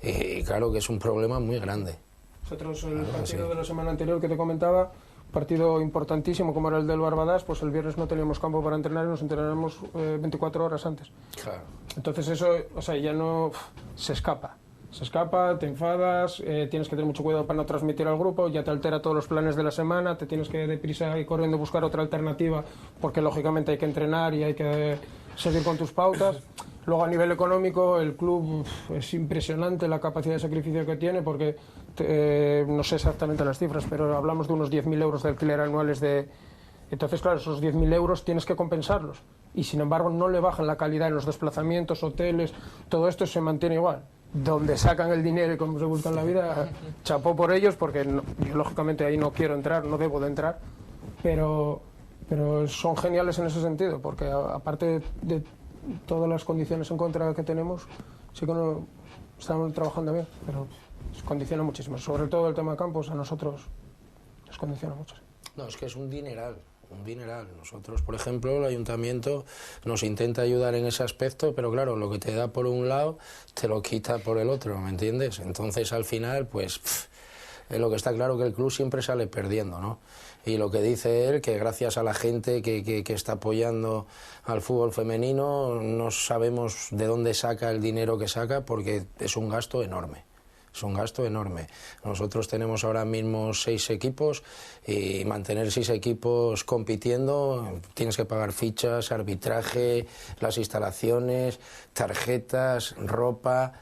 y claro que es un problema muy grande. Nosotros el partido de la semana anterior que te comentaba, partido importantísimo como era el del Barbadas, pues el viernes no teníamos campo para entrenar y nos entrenamos 24 horas antes. Claro. Entonces eso, o sea, ya no se escapa, te enfadas, tienes que tener mucho cuidado para no transmitir al grupo, ya te altera todos los planes de la semana, te tienes que deprisa y corriendo buscar otra alternativa porque lógicamente hay que entrenar y hay que seguir con tus pautas. Luego a nivel económico el club es impresionante la capacidad de sacrificio que tiene porque no sé exactamente las cifras, pero hablamos de unos 10.000 euros de alquiler anuales de... Entonces, claro, esos 10.000 euros tienes que compensarlos y sin embargo no le bajan la calidad en los desplazamientos, hoteles, todo esto se mantiene igual. Donde sacan el dinero y cómo se buscan la vida, chapó por ellos porque yo lógicamente ahí no quiero entrar, no debo de entrar, pero son geniales en ese sentido porque aparte de todas las condiciones en contra que tenemos, sí que no estamos trabajando bien, pero nos condiciona muchísimo, sobre todo el tema de campos a nosotros nos condiciona mucho. No, es que es un dineral. Un dineral. Nosotros, por ejemplo, el ayuntamiento nos intenta ayudar en ese aspecto, pero claro, lo que te da por un lado, te lo quita por el otro, ¿me entiendes? Entonces, al final, pues, lo que está claro que el club siempre sale perdiendo, ¿no? Y lo que dice él, que gracias a la gente que está apoyando al fútbol femenino, no sabemos de dónde saca el dinero que saca, porque es un gasto enorme. Es un gasto enorme. Nosotros tenemos ahora mismo 6 equipos y mantener 6 equipos compitiendo, tienes que pagar fichas, arbitraje, las instalaciones, tarjetas, ropa,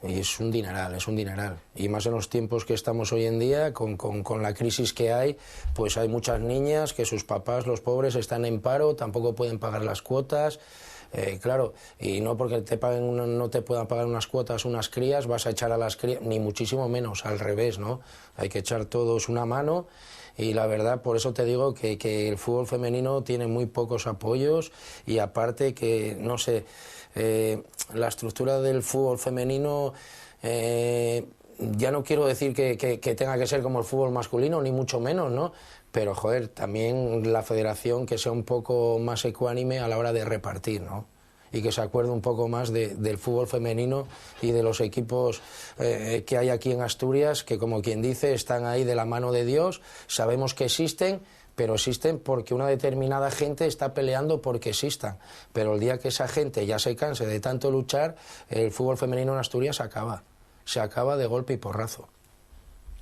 y es un dineral, es un dineral. Y más en los tiempos que estamos hoy en día, con la crisis que hay, pues hay muchas niñas que sus papás, los pobres, están en paro, tampoco pueden pagar las cuotas. Claro, y no porque no te puedan pagar unas cuotas, unas crías, vas a echar a las crías, ni muchísimo menos, al revés, ¿no? Hay que echar todos una mano y la verdad, por eso te digo que el fútbol femenino tiene muy pocos apoyos y aparte que, no sé, la estructura del fútbol femenino... ya no quiero decir que tenga que ser como el fútbol masculino, ni mucho menos, ¿no? Pero, joder, también la federación que sea un poco más ecuánime a la hora de repartir, ¿no? Y que se acuerde un poco más del fútbol femenino y de los equipos que hay aquí en Asturias, que como quien dice, están ahí de la mano de Dios, sabemos que existen, pero existen porque una determinada gente está peleando porque existan. Pero el día que esa gente ya se canse de tanto luchar, el fútbol femenino en Asturias se acaba de golpe y porrazo.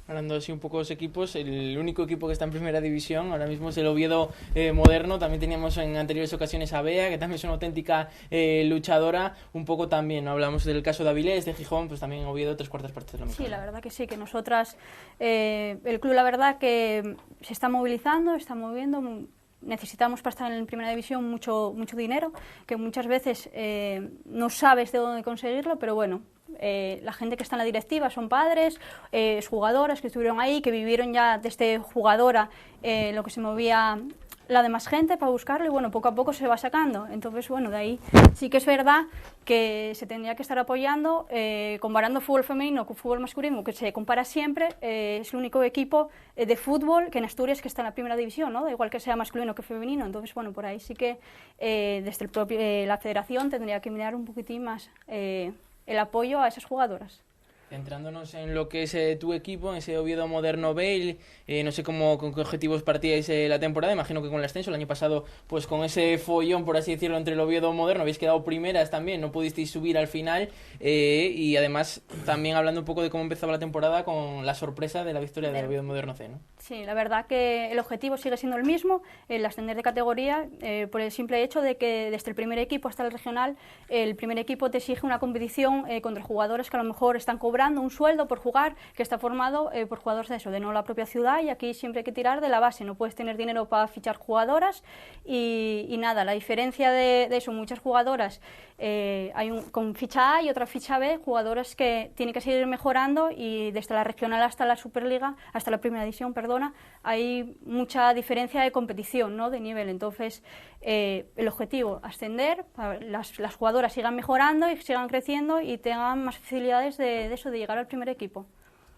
Hablando así un poco de los equipos, el único equipo que está en primera división ahora mismo es el Oviedo Moderno. También teníamos en anteriores ocasiones a Bea, que también es una auténtica luchadora. Un poco también, ¿no? Hablamos del caso de Avilés, de Gijón, pues también Oviedo, 3/4 partes de lo mismo. Sí, la verdad que sí, que nosotras, el club la verdad que se está movilizando, está moviendo. Necesitamos para estar en primera división mucho dinero, que muchas veces no sabes de dónde conseguirlo, pero bueno, la gente que está en la directiva son padres, jugadoras que estuvieron ahí, que vivieron ya desde jugadora lo que se movía la demás gente para buscarlo y bueno, poco a poco se va sacando. Entonces, bueno, de ahí sí que es verdad que se tendría que estar apoyando, comparando fútbol femenino con fútbol masculino, que se compara siempre, es el único equipo de fútbol que en Asturias que está en la primera división, ¿no? Da igual que sea masculino que femenino. Entonces, bueno, por ahí sí que desde el propio, la federación tendría que mirar un poquitín más el apoyo a esas jugadoras. Centrándonos en lo que es tu equipo, en ese Oviedo Moderno B, no sé con qué objetivos partíais la temporada, imagino que con el ascenso, el año pasado, pues con ese follón, por así decirlo, entre el Oviedo Moderno, habéis quedado primeras también, no pudisteis subir al final, y además también hablando un poco de cómo empezaba la temporada con la sorpresa de la victoria del Oviedo Moderno C, ¿no? Sí, la verdad que el objetivo sigue siendo el mismo, el ascender de categoría, por el simple hecho de que desde el primer equipo hasta el regional, el primer equipo te exige una competición contra jugadores que a lo mejor están cobrando cobrando un sueldo por jugar que está formado por jugadores de eso, de no la propia ciudad, y aquí siempre hay que tirar de la base, no puedes tener dinero para fichar jugadoras y nada, la diferencia de eso, muchas jugadoras, con ficha A y otra ficha B, jugadoras que tienen que seguir mejorando, y desde la regional hasta la Superliga, hasta la primera división, perdona, hay mucha diferencia de competición, ¿no?, de nivel. Entonces el objetivo, ascender, las jugadoras sigan mejorando y sigan creciendo y tengan más facilidades de eso, de llegar al primer equipo.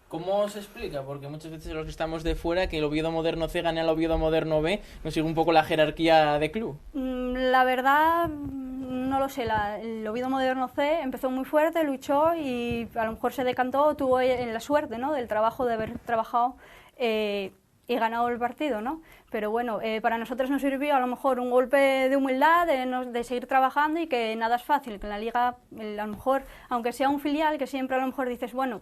¿Cómo se explica? Porque muchas veces los que estamos de fuera, que el Oviedo Moderno C gane al Oviedo Moderno B, nos sigue un poco la jerarquía de club. La verdad, no lo sé. El Oviedo Moderno C empezó muy fuerte, luchó y a lo mejor se decantó, tuvo la suerte, ¿no?, del trabajo, de haber trabajado y ganado el partido, ¿no? Pero bueno, para nosotros nos sirvió a lo mejor un golpe de humildad, de seguir trabajando, y que nada es fácil, que en la liga, a lo mejor, aunque sea un filial, que siempre a lo mejor dices, bueno,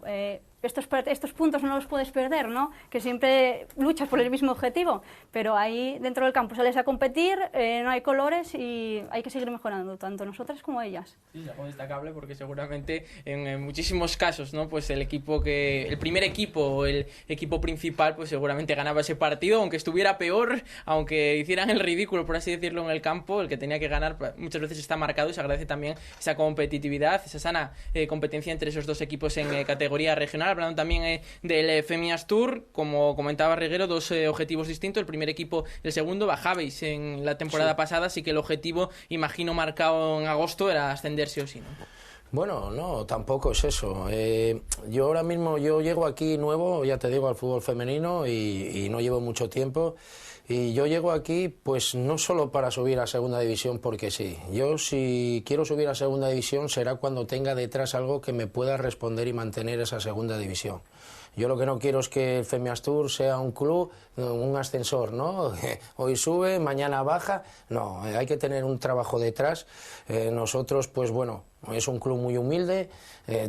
estos puntos no los puedes perder, ¿no?, que siempre luchas por el mismo objetivo, pero ahí dentro del campo sales a competir, no hay colores y hay que seguir mejorando, tanto nosotras como ellas. Sí, es algo destacable porque seguramente en muchísimos casos, ¿no?, pues el primer equipo o el equipo principal, pues seguramente ganaba ese partido, aunque estuviera peor, aunque hicieran el ridículo, por así decirlo, en el campo, el que tenía que ganar muchas veces está marcado, y se agradece también esa competitividad, esa sana competencia entre esos dos equipos en categoría regional. Hablando también del Femias Tour, como comentaba Reguero, dos objetivos distintos, el primer equipo y el segundo. Bajabais en la temporada pasada, así que el objetivo, imagino, marcado en agosto era ascender sí o sí, ¿no? Bueno, no, tampoco es eso. Yo ahora mismo, yo llego aquí nuevo, ya te digo, al fútbol femenino y no llevo mucho tiempo. Y yo llego aquí, pues no solo para subir a segunda división, porque sí. Yo, si quiero subir a segunda división, será cuando tenga detrás algo que me pueda responder y mantener esa segunda división. Yo lo que no quiero es que el Femias Tour sea un club, un ascensor, ¿no? Hoy sube, mañana baja. No, hay que tener un trabajo detrás. Nosotros, pues bueno, es un club muy humilde,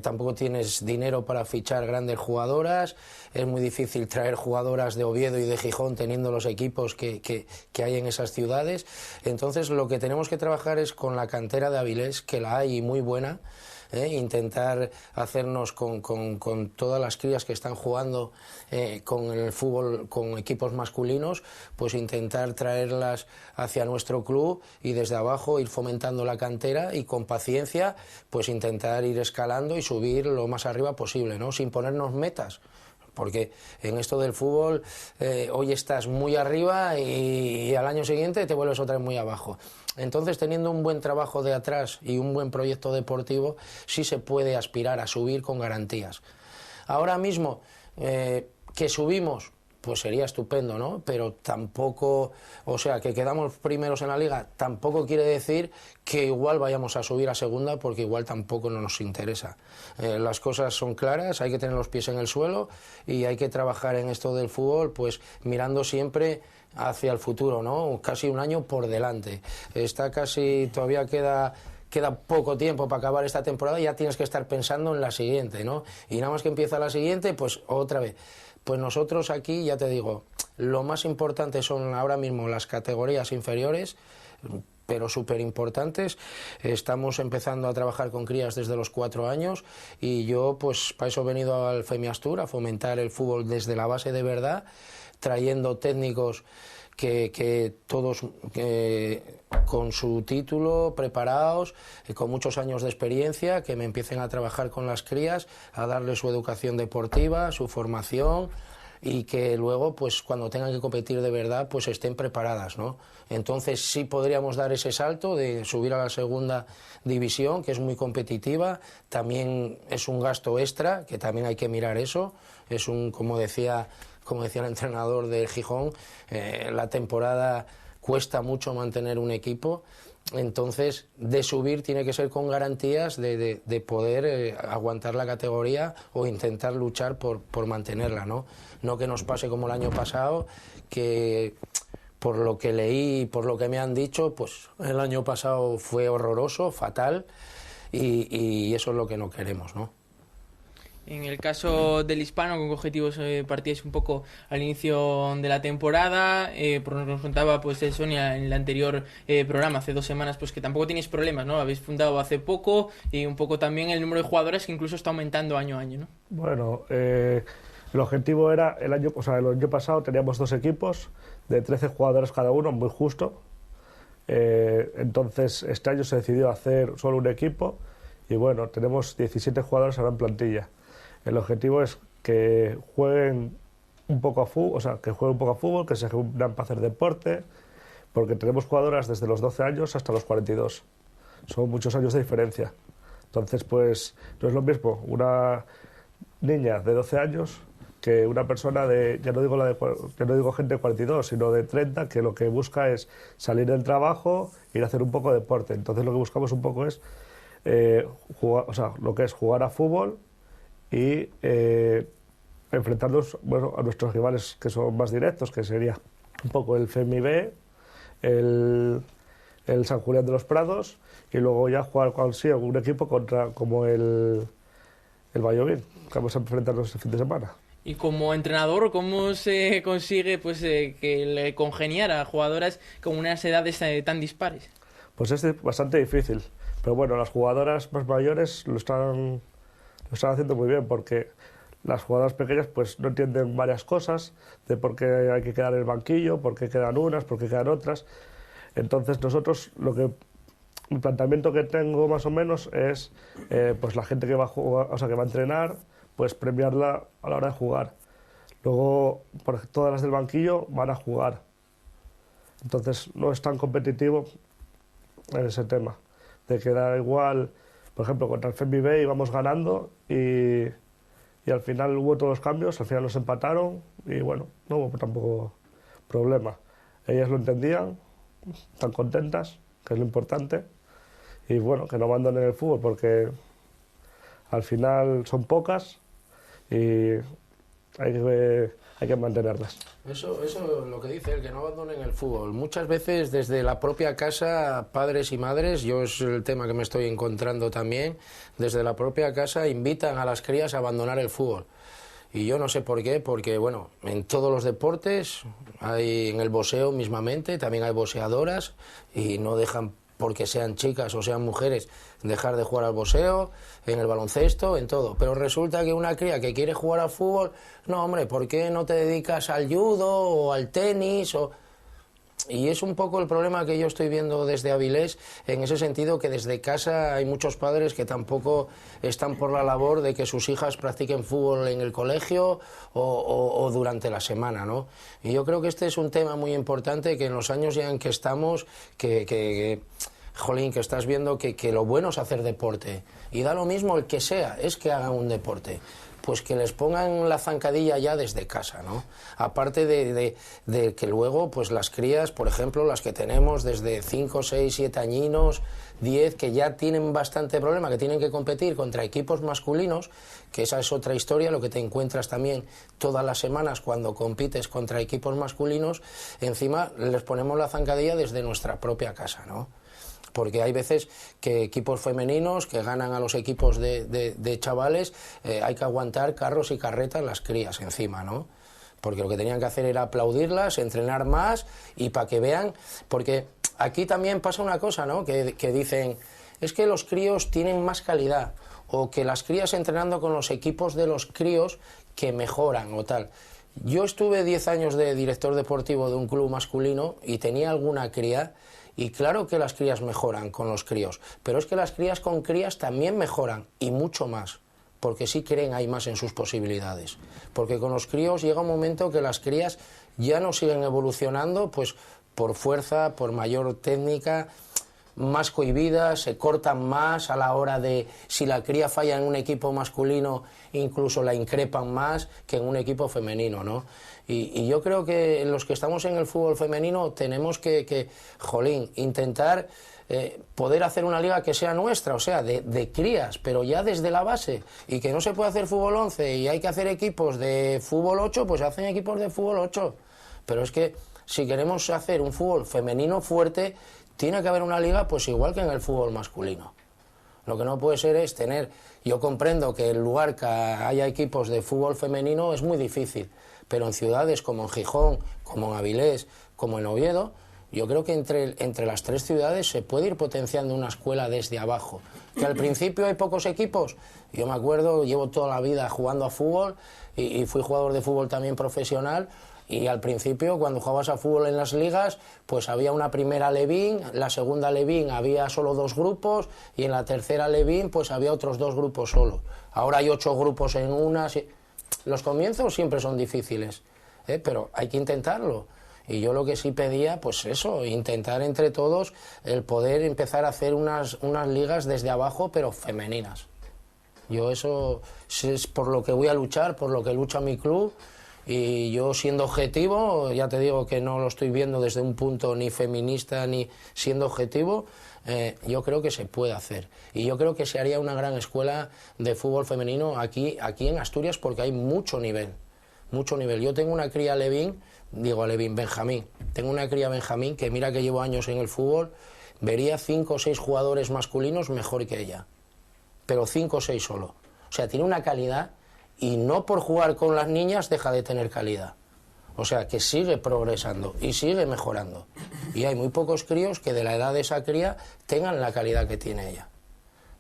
tampoco tienes dinero para fichar grandes jugadoras, es muy difícil traer jugadoras de Oviedo y de Gijón teniendo los equipos que hay en esas ciudades. Entonces lo que tenemos que trabajar es con la cantera de Avilés, que la hay muy buena. Intentar hacernos con todas las crías que están jugando con el fútbol, con equipos masculinos, pues intentar traerlas hacia nuestro club y desde abajo ir fomentando la cantera y con paciencia pues intentar ir escalando y subir lo más arriba posible, ¿no?, sin ponernos metas. Porque en esto del fútbol hoy estás muy arriba y al año siguiente te vuelves otra vez muy abajo. Entonces, teniendo un buen trabajo de atrás y un buen proyecto deportivo, sí se puede aspirar a subir con garantías. Ahora mismo, que subimos, pues sería estupendo, ¿no? Pero tampoco, o sea, que quedamos primeros en la liga, tampoco quiere decir que igual vayamos a subir a segunda, porque igual tampoco no nos interesa. Las cosas son claras, hay que tener los pies en el suelo y hay que trabajar en esto del fútbol, pues mirando siempre hacia el futuro, ¿no? Casi un año por delante. Todavía queda poco tiempo para acabar esta temporada y ya tienes que estar pensando en la siguiente, ¿no? Y nada más que empieza la siguiente, pues otra vez. Pues nosotros aquí, ya te digo, lo más importante son ahora mismo las categorías inferiores, pero súper importantes. Estamos empezando a trabajar con crías desde los 4 años y yo, pues para eso he venido al Femias Tour, a fomentar el fútbol desde la base de verdad, trayendo técnicos que todos con su título, preparados, con muchos años de experiencia, que me empiecen a trabajar con las crías, a darles su educación deportiva, su formación, y que luego, pues cuando tengan que competir de verdad, pues estén preparadas, ¿no? Entonces sí podríamos dar ese salto de subir a la segunda división, que es muy competitiva, también es un gasto extra, que también hay que mirar eso, es como decía el entrenador del Gijón, la temporada cuesta mucho mantener un equipo, entonces de subir tiene que ser con garantías de poder aguantar la categoría o intentar luchar por mantenerla, ¿no? No que nos pase como el año pasado, que por lo que leí y por lo que me han dicho, pues el año pasado fue horroroso, fatal, y eso es lo que no queremos, ¿no? En el caso del Hispano, ¿con qué objetivos partíais un poco al inicio de la temporada? Por lo que nos contaba pues Sonia en el anterior programa, hace 2 semanas, pues que tampoco tenéis problemas, ¿no? Habéis fundado hace poco y un poco también el número de jugadores que incluso está aumentando año a año, ¿no? Bueno, el objetivo era, el año pasado teníamos 2 equipos de 13 jugadores cada uno, muy justo. Entonces este año se decidió hacer solo un equipo y bueno, tenemos 17 jugadores ahora en plantilla. El objetivo es que jueguen un poco a fútbol, que se reúnan para hacer deporte, porque tenemos jugadoras desde los 12 años hasta los 42. Son muchos años de diferencia. Entonces, pues, no es lo mismo una niña de 12 años que una persona ya no digo gente de 42, sino de 30, que lo que busca es salir del trabajo, ir a hacer un poco de deporte. Entonces, lo que buscamos un poco es jugar a fútbol y enfrentarnos a nuestros rivales que son más directos, que sería un poco el FEMI B, el San Julián de los Prados, y luego ya jugar con un equipo como el Valladolid, que vamos a enfrentarnos este fin de semana. Y como entrenador, ¿cómo se consigue pues que le congeniar a jugadoras con unas edades tan dispares? Pues es bastante difícil, pero bueno, las jugadoras más mayores lo están haciendo muy bien, porque las jugadoras pequeñas pues no entienden varias cosas de por qué hay que quedar en el banquillo, por qué quedan unas, por qué quedan otras. Entonces nosotros, el planteamiento que tengo más o menos es pues la gente que va a jugar, que va a entrenar, pues premiarla a la hora de jugar. Luego, todas las del banquillo van a jugar. Entonces no es tan competitivo en ese tema, de que da igual. Por ejemplo, contra el FEMI B íbamos ganando y al final hubo todos los cambios, al final nos empataron y bueno, no hubo tampoco problema. Ellas lo entendían, están contentas, que es lo importante, y bueno, que no abandonen el fútbol porque al final son pocas y hay que mantenerlas. Eso es lo que dice él, que no abandonen el fútbol. Muchas veces desde la propia casa, padres y madres, yo es el tema que me estoy encontrando también, desde la propia casa invitan a las crías a abandonar el fútbol. Y yo no sé por qué, porque bueno, en todos los deportes, en el boxeo mismamente, también hay boxeadoras y no dejan, porque sean chicas o sean mujeres, dejar de jugar al boxeo, en el baloncesto, en todo. Pero resulta que una cría que quiere jugar al fútbol, no hombre, ¿por qué no te dedicas al judo o al tenis? Y es un poco el problema que yo estoy viendo desde Avilés, en ese sentido que desde casa hay muchos padres que tampoco están por la labor de que sus hijas practiquen fútbol en el colegio o durante la semana, ¿no? Y yo creo que este es un tema muy importante, que en los años ya en que estamos, jolín, que estás viendo que lo bueno es hacer deporte. Y da lo mismo el que sea, es que hagan un deporte. Pues que les pongan la zancadilla ya desde casa, ¿no? Aparte de que luego, pues las crías, por ejemplo, las que tenemos desde 5, 6, 7 añinos, 10, que ya tienen bastante problema, que tienen que competir contra equipos masculinos, que esa es otra historia, lo que te encuentras también todas las semanas cuando compites contra equipos masculinos, encima les ponemos la zancadilla desde nuestra propia casa, ¿no? Porque hay veces que equipos femeninos que ganan a los equipos de chavales, hay que aguantar carros y carretas las crías encima, ¿no? Porque lo que tenían que hacer era aplaudirlas, entrenar más y para que vean, porque aquí también pasa una cosa, ¿no? Que dicen, es que los críos tienen más calidad, o que las crías entrenando con los equipos de los críos que mejoran o tal. Yo estuve 10 años de director deportivo de un club masculino y tenía alguna cría. Y claro que las crías mejoran con los críos, pero es que las crías con crías también mejoran, y mucho más, porque sí creen ahí más en sus posibilidades. Porque con los críos llega un momento que las crías ya no siguen evolucionando, pues por fuerza, por mayor técnica, más cohibidas, se cortan más a la hora de, si la cría falla en un equipo masculino, incluso la increpan más que en un equipo femenino, ¿no? Y yo creo que los que estamos en el fútbol femenino tenemos que intentar poder hacer una liga que sea nuestra, o sea, de crías, pero ya desde la base, y que no se puede hacer fútbol 11 y hay que hacer equipos de fútbol 8, pues hacen equipos de fútbol 8. Pero es que si queremos hacer un fútbol femenino fuerte, tiene que haber una liga pues igual que en el fútbol masculino. Lo que no puede ser es tener... Yo comprendo que el lugar que haya equipos de fútbol femenino es muy difícil, pero en ciudades como en Gijón, como en Avilés, como en Oviedo, yo creo que entre las 3 ciudades se puede ir potenciando una escuela desde abajo. Que al principio hay pocos equipos. Yo me acuerdo, llevo toda la vida jugando a fútbol y fui jugador de fútbol también profesional. Y al principio, cuando jugabas a fútbol en las ligas, pues había una primera Levín, la segunda Levín había solo 2 grupos y en la tercera Levín pues había otros 2 grupos solo. Ahora hay 8 grupos en una. Los comienzos siempre son difíciles, pero hay que intentarlo. Y yo lo que sí pedía, pues eso, intentar entre todos el poder empezar a hacer unas ligas desde abajo, pero femeninas. Yo eso es por lo que voy a luchar, por lo que lucha mi club. Y yo siendo objetivo, ya te digo que no lo estoy viendo desde un punto ni feminista ni siendo objetivo, yo creo que se puede hacer. Y yo creo que se haría una gran escuela de fútbol femenino aquí en Asturias porque hay mucho nivel, mucho nivel. Yo tengo una cría Benjamín, tengo una cría Benjamín que mira que llevo años en el fútbol, vería 5 o 6 jugadores masculinos mejor que ella, pero 5 o 6 solo. O sea, tiene una calidad y no por jugar con las niñas deja de tener calidad. O sea, que sigue progresando y sigue mejorando. Y hay muy pocos críos que de la edad de esa cría tengan la calidad que tiene ella.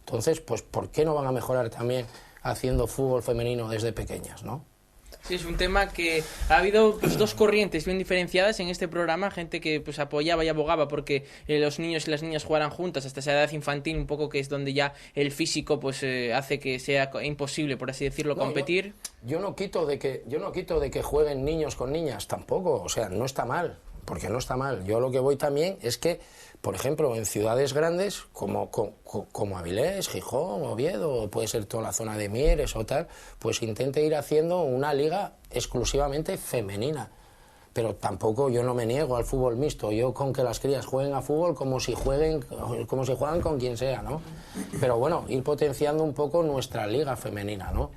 Entonces, pues, ¿por qué no van a mejorar también haciendo fútbol femenino desde pequeñas, no? Sí, es un tema que ha habido pues 2 corrientes bien diferenciadas en este programa, gente que pues apoyaba y abogaba porque los niños y las niñas jugaran juntas hasta esa edad infantil, un poco que es donde ya el físico pues hace que sea imposible, por así decirlo, competir. Yo no quito de que jueguen niños con niñas, tampoco, o sea, no está mal, porque no está mal. Yo lo que voy también es que, por ejemplo, en ciudades grandes como Avilés, Gijón, Oviedo, puede ser toda la zona de Mieres o tal, pues intente ir haciendo una liga exclusivamente femenina. Pero tampoco yo no me niego al fútbol mixto, yo con que las crías jueguen a fútbol como si juegan con quien sea, ¿no? Pero bueno, ir potenciando un poco nuestra liga femenina, ¿no?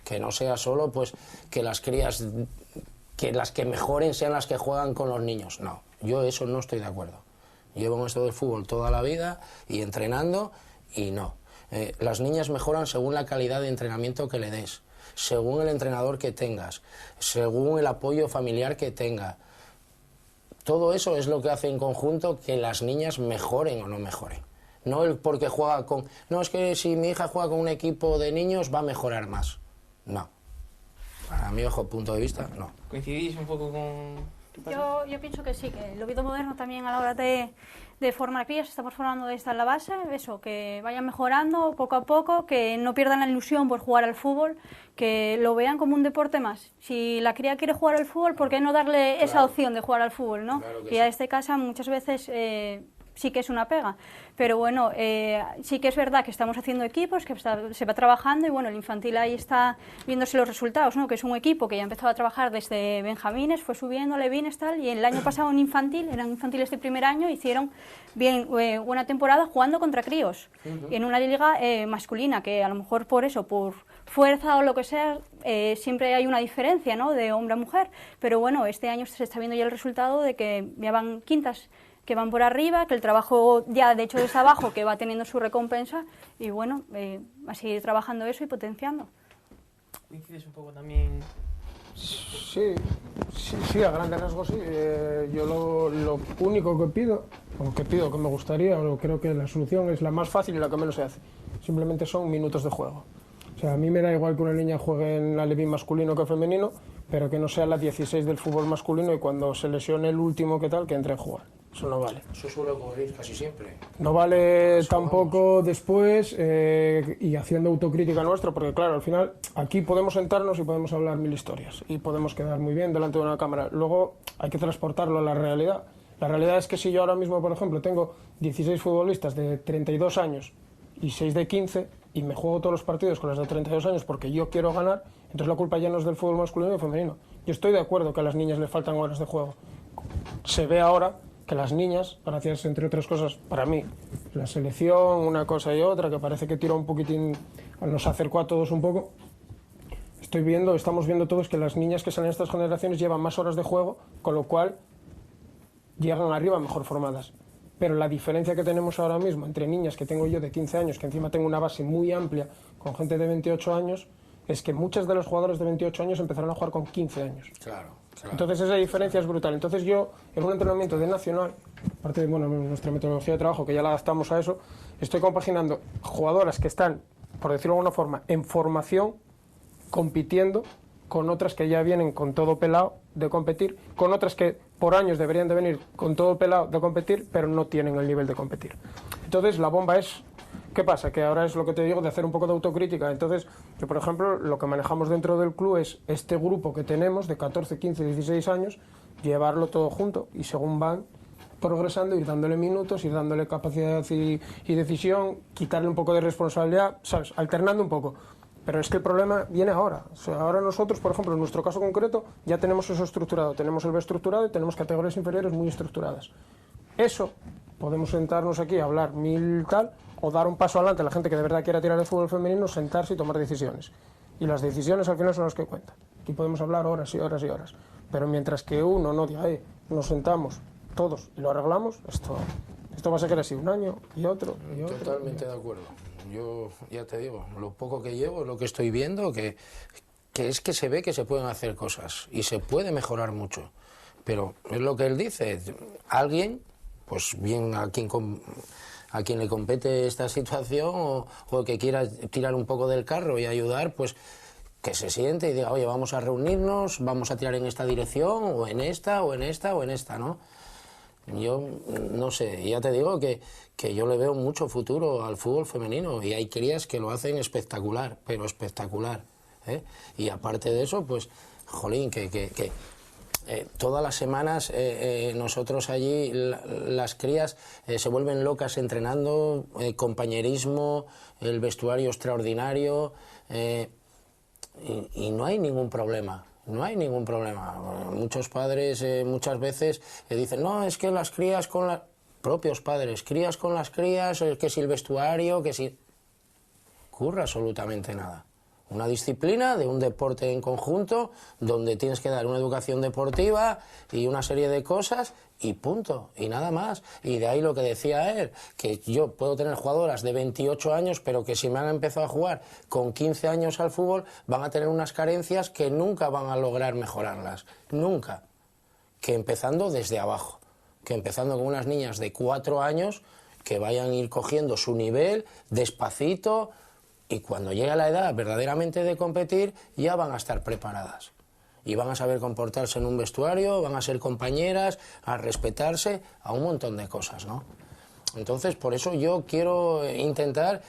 Que no sea solo pues que las crías, que las que mejoren sean las que juegan con los niños. No, yo eso no estoy de acuerdo. Llevo en esto del fútbol toda la vida y entrenando y no. Las niñas mejoran según la calidad de entrenamiento que le des, según el entrenador que tengas, según el apoyo familiar que tenga. Todo eso es lo que hace en conjunto que las niñas mejoren o no mejoren. No el porque juega con... No, es que si mi hija juega con un equipo de niños va a mejorar más. No. Para mi ojo punto de vista, no. ¿Coincidís un poco con...? Yo pienso que sí, que el Oviedo moderno también a la hora de formar crías, estamos formando esta en la base, eso, que vayan mejorando poco a poco, que no pierdan la ilusión por jugar al fútbol, que lo vean como un deporte más. Si la cría quiere jugar al fútbol, ¿por qué no darle esa opción de jugar al fútbol, no? Claro que y a este caso muchas veces sí que es una pega, pero bueno, sí que es verdad que estamos haciendo equipos, que se va trabajando y bueno, el infantil ahí está viéndose los resultados, ¿no? Que es un equipo que ya empezó a trabajar desde benjamines, fue subiendo, levines, tal, y el año pasado en infantil, eran infantiles de primer año, hicieron bien buena temporada jugando contra críos, en una liga masculina, que a lo mejor por eso, por fuerza o lo que sea, siempre hay una diferencia, ¿no? De hombre a mujer, pero bueno, este año se está viendo ya el resultado de que ya van quintas, que van por arriba, que el trabajo ya de hecho desde abajo que va teniendo su recompensa y bueno, a seguir trabajando eso y potenciando. ¿Coincides un poco también? Sí, a grandes rasgos sí. Yo lo único que pido, que me gustaría, o creo que la solución es la más fácil y la que menos se hace. Simplemente son minutos de juego. O sea, a mí me da igual que una niña juegue en alevín masculino que femenino, pero que no sea la 16 del fútbol masculino y cuando se lesione el último que tal, que entre a jugar. Eso no vale. Eso suele ocurrir casi siempre. No vale tampoco después y haciendo autocrítica nuestra, porque claro, al final aquí podemos sentarnos y podemos hablar 1000 historias y podemos quedar muy bien delante de una cámara. Luego hay que transportarlo a la realidad. La realidad es que si yo ahora mismo, por ejemplo, tengo 16 futbolistas de 32 años y 6 de 15 y me juego todos los partidos con las de 32 años porque yo quiero ganar, entonces la culpa ya no es del fútbol masculino y femenino. Yo estoy de acuerdo que a las niñas les faltan horas de juego. Se ve ahora que las niñas, gracias entre otras cosas, para mí, la selección, una cosa y otra, que parece que tira un poquitín, nos acercó a todos un poco. Estamos viendo todos que las niñas que salen de estas generaciones llevan más horas de juego, con lo cual llegan arriba mejor formadas. pero la diferencia que tenemos ahora mismo entre niñas que tengo yo de 15 años, que encima tengo una base muy amplia con gente de 28 años, es que muchas de los jugadores de 28 años empezaron a jugar con 15 años. Claro. Entonces esa diferencia es brutal. Entonces yo, en un entrenamiento de nacional, aparte de nuestra metodología de trabajo, que ya la adaptamos a eso, estoy compaginando jugadoras que están, por decirlo de alguna forma, en formación, compitiendo, con otras que ya vienen con todo pelado de competir, con otras que por años deberían de venir con todo pelado de competir, pero no tienen el nivel de competir. Entonces la bomba es, ¿qué pasa? Que ahora es lo que te digo, de hacer un poco de autocrítica. Entonces, yo por ejemplo, lo que manejamos dentro del club es este grupo que tenemos de 14, 15, 16 años, llevarlo todo junto y según van progresando, ir dándole minutos, ir dándole capacidad y decisión, quitarle un poco de responsabilidad, ¿sabes? Alternando un poco. Pero es que el problema viene ahora. O sea, ahora nosotros, por ejemplo, en nuestro caso concreto, ya tenemos eso estructurado. Tenemos el B estructurado y tenemos categorías inferiores muy estructuradas. Eso, podemos sentarnos aquí a hablar mil tal, o dar un paso adelante a la gente que de verdad quiera tirar el fútbol femenino, sentarse y tomar decisiones. Y las decisiones al final son las que cuentan. Aquí podemos hablar horas y horas y horas. Pero mientras que uno no diga, nos sentamos todos y lo arreglamos, esto va a seguir así un año y otro y otro. Totalmente de acuerdo. Yo ya te digo, lo poco que llevo, lo que estoy viendo, que es que se ve que se pueden hacer cosas y se puede mejorar mucho. Pero es lo que él dice, alguien, pues bien a quien le compete esta situación o que quiera tirar un poco del carro y ayudar, pues que se siente y diga, oye, vamos a reunirnos, vamos a tirar en esta dirección o en esta o en esta o en esta, ¿no? Yo no sé, ya te digo que yo le veo mucho futuro al fútbol femenino y hay crías que lo hacen espectacular, pero espectacular, ¿eh? Y aparte de eso, pues, jolín, todas las semanas nosotros allí, las crías se vuelven locas entrenando, compañerismo, el vestuario extraordinario, y no hay ningún problema. No hay ningún problema. Muchos padres muchas veces dicen, no, es que las crías con las... Propios padres, crías con las crías, que si el vestuario, que si... Ocurre absolutamente nada. Una disciplina de un deporte en conjunto donde tienes que dar una educación deportiva y una serie de cosas y punto, y nada más. Y de ahí lo que decía él, que yo puedo tener jugadoras de 28 años, pero que si me han empezado a jugar con 15 años al fútbol, van a tener unas carencias que nunca van a lograr mejorarlas, nunca. Que empezando desde abajo, que empezando con unas niñas de 4 años que vayan a ir cogiendo su nivel despacito, y cuando llegue la edad verdaderamente de competir, ya van a estar preparadas. Y van a saber comportarse en un vestuario, van a ser compañeras, a respetarse, a un montón de cosas, ¿no? Entonces, por eso yo quiero intentar,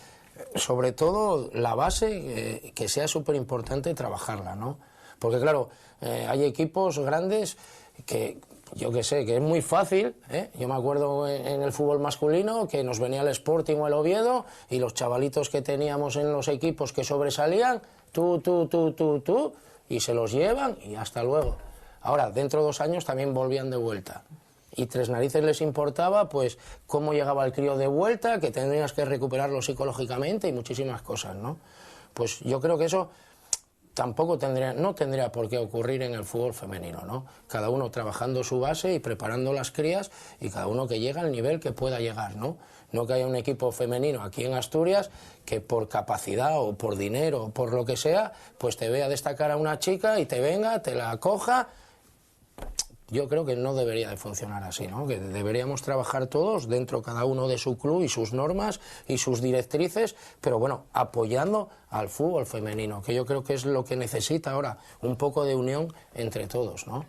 sobre todo, la base, que sea súper importante trabajarla, ¿no? Porque, claro, hay equipos grandes que... Yo qué sé, que es muy fácil, ¿eh? Yo me acuerdo en el fútbol masculino que nos venía el Sporting o el Oviedo y los chavalitos que teníamos en los equipos que sobresalían, tú, y se los llevan y hasta luego. Ahora, dentro de 2 años también volvían de vuelta. Y tres narices les importaba, pues, cómo llegaba el crío de vuelta, que tendrías que recuperarlo psicológicamente y muchísimas cosas, ¿no? Pues yo creo que eso... no tendría por qué ocurrir en el fútbol femenino, ¿no? Cada uno trabajando su base y preparando las crías y cada uno que llega al nivel que pueda llegar, ¿no? No que haya un equipo femenino aquí en Asturias que por capacidad o por dinero o por lo que sea, pues te vea destacar a una chica y te venga, te la coja. Yo creo que no debería de funcionar así, ¿no? Que deberíamos trabajar todos dentro cada uno de su club y sus normas y sus directrices, pero bueno, apoyando al fútbol femenino, que yo creo que es lo que necesita ahora, un poco de unión entre todos, ¿no?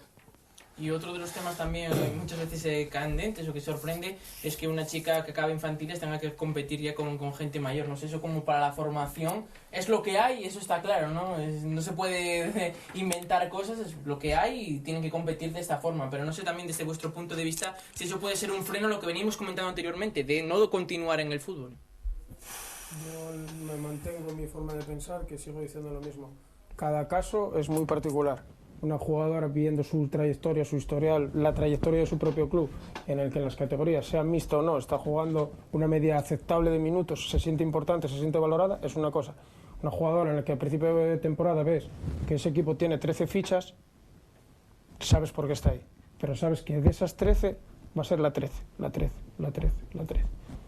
Y otro de los temas también muchas veces candentes o que sorprende es que una chica que acaba infantiles tenga que competir ya con gente mayor. No sé, eso como para la formación es lo que hay, eso está claro, ¿no? No se puede inventar cosas, es lo que hay y tienen que competir de esta forma. Pero no sé también desde vuestro punto de vista si eso puede ser un freno, lo que veníamos comentando anteriormente, de no continuar en el fútbol. Yo me mantengo en mi forma de pensar, que sigo diciendo lo mismo. Cada caso es muy particular. Una jugadora viendo su trayectoria, su historial, la trayectoria de su propio club, en el que en las categorías, sea mixto o no, está jugando una media aceptable de minutos, se siente importante, se siente valorada, es una cosa. Una jugadora en la que al principio de temporada ves que ese equipo tiene 13 fichas, sabes por qué está ahí. Pero sabes que de esas 13 va a ser la 13, la 13.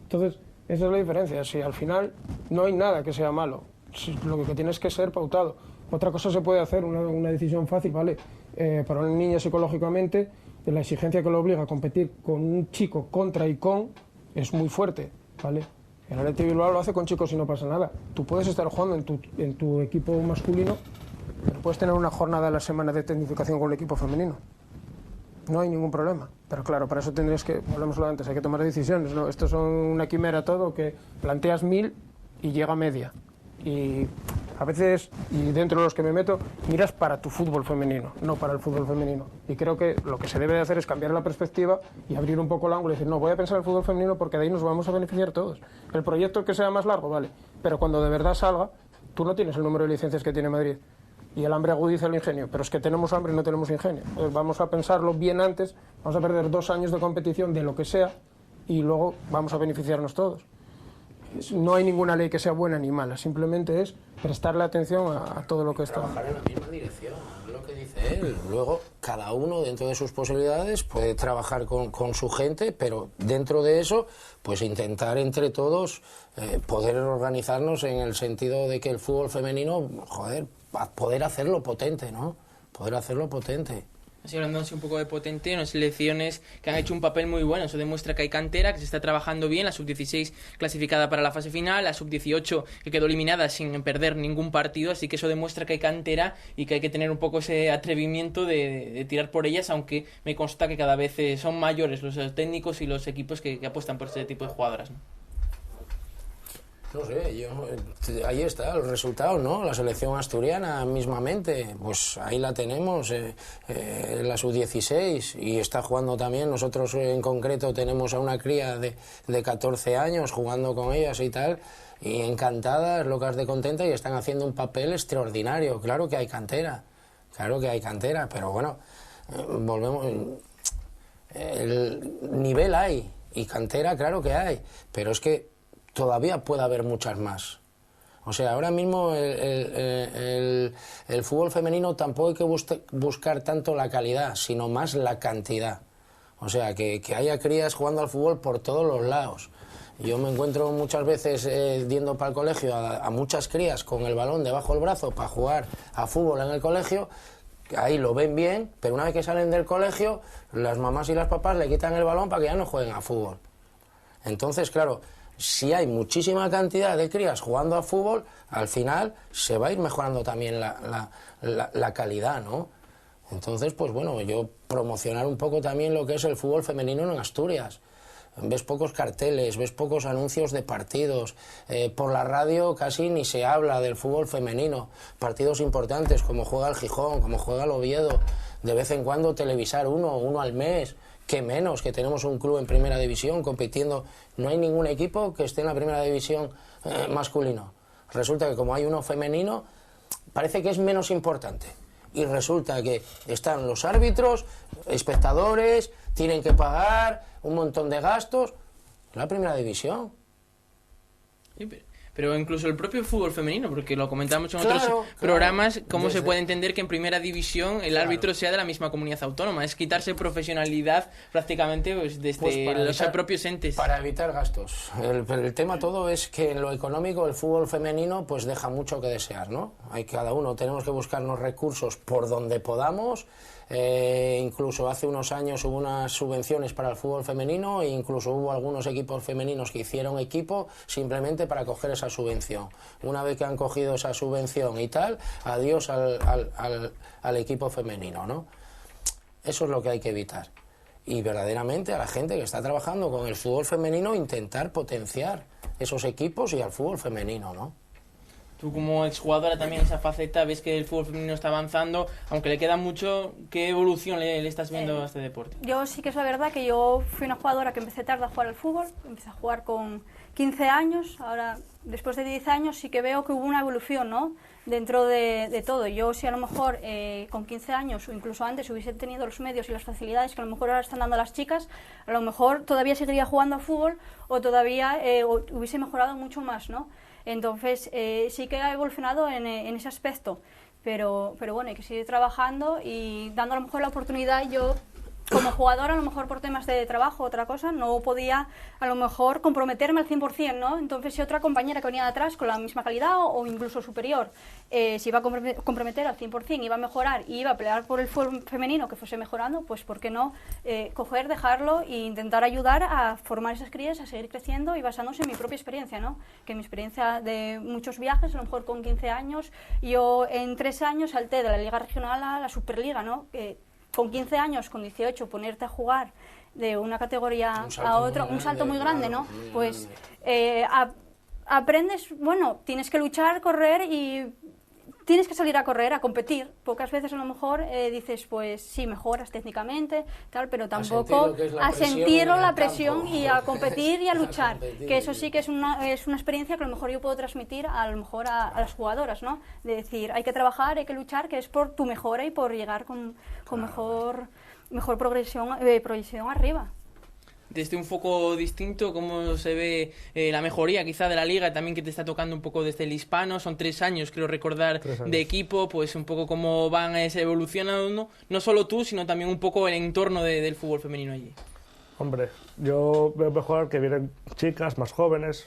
Entonces, esa es la diferencia. Si al final no hay nada que sea malo, lo que tienes que ser pautado. Otra cosa se puede hacer, una decisión fácil, ¿vale? Para una niña psicológicamente, la exigencia que lo obliga a competir con un chico contra y con es muy fuerte, ¿vale? El Athletic Bilbao lo hace con chicos y no pasa nada. Tú puedes estar jugando en tu equipo masculino, pero puedes tener una jornada a la semana de tecnificación con el equipo femenino. No hay ningún problema. Pero claro, para eso tendrías que, volvemos a lo de antes, hay que tomar decisiones, ¿no? Esto son una quimera todo, que planteas 1000 y llega media. Y a veces, y dentro de los que me meto, miras para tu fútbol femenino, no para el fútbol femenino. Y creo que lo que se debe de hacer es cambiar la perspectiva y abrir un poco el ángulo y decir, no, voy a pensar en el fútbol femenino porque de ahí nos vamos a beneficiar todos. El proyecto que sea más largo, vale, pero cuando de verdad salga, tú no tienes el número de licencias que tiene Madrid. Y el hambre agudiza el ingenio, pero es que tenemos hambre y no tenemos ingenio. Entonces vamos a pensarlo bien antes, vamos a perder 2 años de competición de lo que sea y luego vamos a beneficiarnos todos. No hay ninguna ley que sea buena ni mala, simplemente es prestarle atención a todo lo que está. Trabajar en la misma dirección, es lo que dice él. Luego, cada uno dentro de sus posibilidades puede trabajar con su gente, pero dentro de eso, pues intentar entre todos poder organizarnos en el sentido de que el fútbol femenino, joder, poder hacerlo potente, ¿no? Poder hacerlo potente. Así hablando un poco de potente, unas selecciones que han hecho un papel muy bueno. Eso demuestra que hay cantera, que se está trabajando bien. La sub-16 clasificada para la fase final, la sub-18 que quedó eliminada sin perder ningún partido. Así que eso demuestra que hay cantera y que hay que tener un poco ese atrevimiento de tirar por ellas, aunque me consta que cada vez son mayores los técnicos y los equipos que apuestan por este tipo de jugadoras, ¿no? No sé, ahí está el resultado, ¿no? La selección asturiana mismamente, pues ahí la tenemos, la sub-16, y está jugando también. Nosotros en concreto tenemos a una cría de 14 años jugando con ellas y tal, y encantadas, locas de contenta, y están haciendo un papel extraordinario. Claro que hay cantera, pero bueno, volvemos, el nivel hay, y cantera claro que hay, pero es que todavía puede haber muchas más. O sea, ahora mismo el fútbol femenino tampoco hay que buscar tanto la calidad, sino más la cantidad. O sea, que haya crías jugando al fútbol por todos los lados. Yo me encuentro muchas veces yendo para el colegio a muchas crías con el balón debajo del brazo para jugar a fútbol en el colegio. Ahí lo ven bien, pero una vez que salen del colegio, las mamás y los papás le quitan el balón para que ya no jueguen a fútbol. Entonces, claro, si hay muchísima cantidad de crías jugando a fútbol, al final se va a ir mejorando también la calidad, ¿no? Entonces, pues bueno, yo promocionar un poco también lo que es el fútbol femenino en Asturias. Ves pocos carteles, ves pocos anuncios de partidos, por la radio casi ni se habla del fútbol femenino. Partidos importantes como juega el Gijón, como juega el Oviedo, de vez en cuando televisar uno al mes. Que menos, que tenemos un club en primera división compitiendo. No hay ningún equipo que esté en la primera división masculino. Resulta que como hay uno femenino, parece que es menos importante. Y resulta que están los árbitros, espectadores, tienen que pagar un montón de gastos. La primera división. Sí, pero incluso el propio fútbol femenino, porque lo comentamos en otros programas, cómo se puede entender que en primera división el árbitro sea de la misma comunidad autónoma. Es quitarse profesionalidad prácticamente pues, desde los propios entes. Para evitar gastos. El tema todo es que en lo económico el fútbol femenino pues deja mucho que desear, ¿no? Cada uno tenemos que buscarnos recursos por donde podamos. Incluso hace unos años hubo unas subvenciones para el fútbol femenino e incluso hubo algunos equipos femeninos que hicieron equipo simplemente para coger esa subvención. Una vez que han cogido esa subvención y tal, adiós al equipo femenino, ¿no? Eso es lo que hay que evitar. Y verdaderamente a la gente que está trabajando con el fútbol femenino intentar potenciar esos equipos y al fútbol femenino, ¿no? Tú como exjugadora también esa faceta, ves que el fútbol femenino está avanzando, aunque le queda mucho, ¿qué evolución le estás viendo a este deporte? Yo sí que es la verdad que yo fui una jugadora que empecé tarde a jugar al fútbol, empecé a jugar con 15 años, ahora después de 10 años sí que veo que hubo una evolución, ¿no? Dentro de todo. Yo si a lo mejor con 15 años o incluso antes hubiese tenido los medios y las facilidades que a lo mejor ahora están dando las chicas, a lo mejor todavía seguiría jugando al fútbol o todavía hubiese mejorado mucho más, ¿no? Entonces sí que ha evolucionado en ese aspecto, pero bueno, hay que seguir trabajando y dando a lo mejor la oportunidad. Yo como jugadora, a lo mejor por temas de trabajo, otra cosa, no podía a lo mejor comprometerme al 100%, ¿no? Entonces, si otra compañera que venía de atrás con la misma calidad o incluso superior se iba a comprometer al 100%, iba a mejorar y iba a pelear por el fútbol femenino que fuese mejorando, pues ¿por qué no coger, dejarlo e intentar ayudar a formar esas crías, a seguir creciendo y basándose en mi propia experiencia, ¿no? Que mi experiencia de muchos viajes, a lo mejor con 15 años, yo en 3 años salté de la Liga Regional a la Superliga, ¿no? Con 15 años, con 18, ponerte a jugar de una categoría a otra, un salto muy grande, ¿no? Pues aprendes, bueno, tienes que luchar, correr y tienes que salir a correr, a competir. Pocas veces a lo mejor dices, pues sí, mejoras técnicamente, tal, pero tampoco a sentir la presión y a competir y a luchar. Que eso sí que es una experiencia que a lo mejor yo puedo transmitir a lo mejor a las jugadoras, ¿no? De decir, hay que trabajar, hay que luchar, que es por tu mejora y por llegar con mejor progresión, proyección arriba. Desde un foco distinto, ¿cómo se ve la mejoría quizá de la liga? También que te está tocando un poco desde el hispano, son 3 años, creo recordar, de equipo, pues un poco cómo van evolucionando, no solo tú, sino también un poco el entorno del fútbol femenino allí. Hombre, yo veo mejorar que vienen chicas más jóvenes,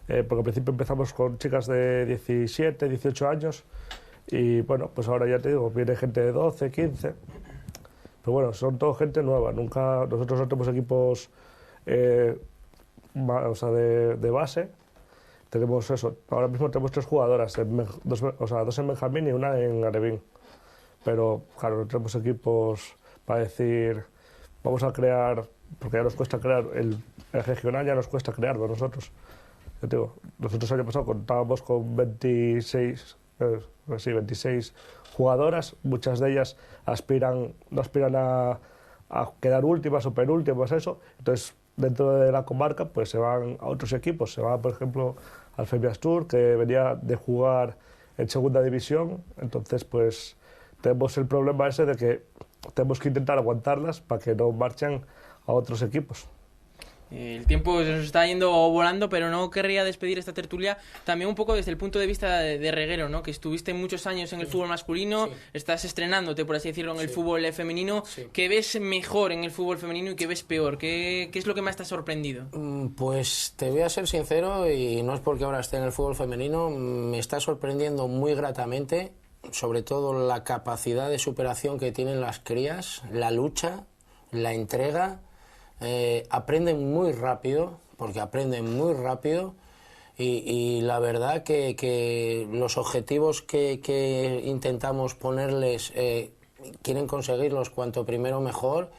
porque al principio empezamos con chicas de 17, 18 años, y bueno, pues ahora ya te digo, viene gente de 12, 15... Pero bueno, son todo gente nueva. Nosotros no tenemos equipos de base. Tenemos eso. Ahora mismo tenemos 3 jugadoras, 2 en Benjamín y 1 en Alevín. Pero claro, no tenemos equipos para decir, vamos a crear, porque ya nos cuesta crear, el regional ya nos cuesta crearlo nosotros. Yo te digo, nosotros el año pasado contábamos con 26 jugadoras, muchas de ellas no aspiran a quedar últimas o penúltimas, eso. Entonces, dentro de la comarca, pues se van a otros equipos. Se va, por ejemplo, al Femias Tour, que venía de jugar en segunda división. Entonces, pues tenemos el problema ese de que tenemos que intentar aguantarlas para que no marchen a otros equipos. El tiempo se nos está yendo volando, pero no querría despedir esta tertulia también un poco desde el punto de vista de reguero, ¿no? Que estuviste muchos años en el fútbol masculino, estás estrenándote, por así decirlo, en el fútbol femenino. ¿Qué ves mejor en el fútbol femenino y qué ves peor? ¿Qué es lo que más te ha sorprendido? Pues te voy a ser sincero, y no es porque ahora esté en el fútbol femenino, me está sorprendiendo muy gratamente, sobre todo la capacidad de superación que tienen las crías, la lucha, la entrega. Aprenden muy rápido, porque aprenden muy rápido, y la verdad que los objetivos que intentamos ponerles quieren conseguirlos cuanto primero mejor.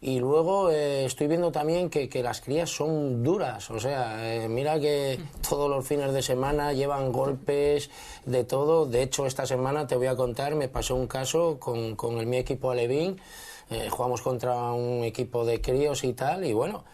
Y luego estoy viendo también que las crías son duras, o sea, mira que todos los fines de semana llevan golpes de todo. De hecho, esta semana te voy a contar, me pasó un caso con mi equipo Alevín. Jugamos contra un equipo de críos y tal, y bueno,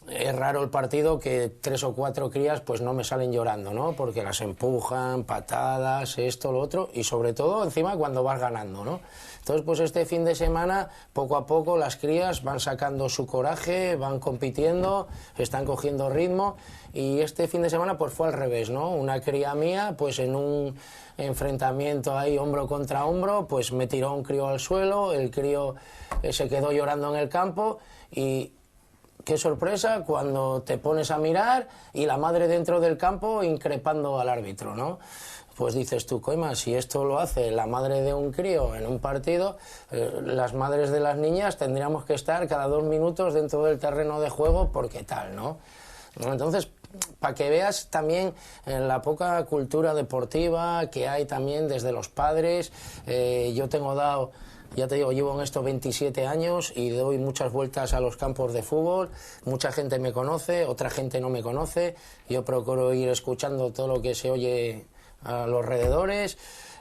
es raro el partido que 3 o 4 crías pues no me salen llorando, ¿no? Porque las empujan, patadas, esto, lo otro, y sobre todo encima cuando vas ganando, ¿no? Entonces, pues este fin de semana, poco a poco, las crías van sacando su coraje, van compitiendo, están cogiendo ritmo, y este fin de semana pues fue al revés, ¿no? Una cría mía, pues en un enfrentamiento ahí hombro contra hombro, pues me tiró un crío al suelo, el crío se quedó llorando en el campo, y qué sorpresa cuando te pones a mirar y la madre dentro del campo increpando al árbitro, ¿no? Pues dices tú, coima, si esto lo hace la madre de un crío en un partido, las madres de las niñas tendríamos que estar cada 2 minutos dentro del terreno de juego porque tal, ¿no? Entonces, para que veas también la poca cultura deportiva que hay también desde los padres. Yo tengo dado, ya te digo, llevo en esto 27 años y doy muchas vueltas a los campos de fútbol. Mucha gente me conoce, otra gente no me conoce. Yo procuro ir escuchando todo lo que se oye a los alrededores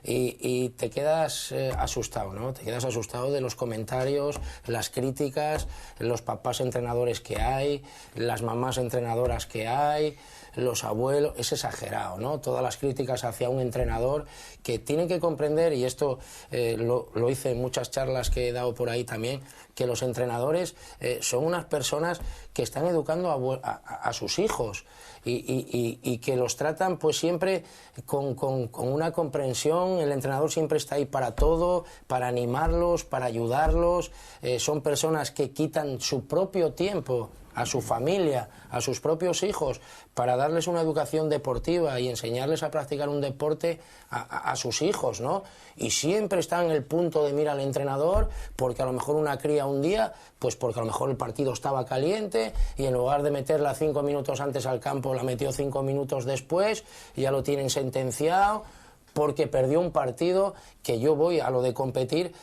y te quedas asustado, ¿no? Te quedas asustado de los comentarios, las críticas, los papás entrenadores que hay, las mamás entrenadoras que hay. los abuelos, es exagerado, ¿no? Todas las críticas hacia un entrenador que tienen que comprender, y esto lo hice en muchas charlas que he dado por ahí también, que los entrenadores son unas personas que están educando a sus hijos y que los tratan pues siempre con una comprensión. El entrenador siempre está ahí para todo, para animarlos, para ayudarlos. Son personas que quitan su propio tiempo a su familia, a sus propios hijos, para darles una educación deportiva y enseñarles a practicar un deporte a sus hijos, ¿no? Y siempre está en el punto de mira al entrenador, porque a lo mejor una cría un día, pues porque a lo mejor el partido estaba caliente y en lugar de meterla 5 minutos antes al campo, la metió 5 minutos después y ya lo tienen sentenciado, porque perdió un partido. Que yo voy a lo de competir,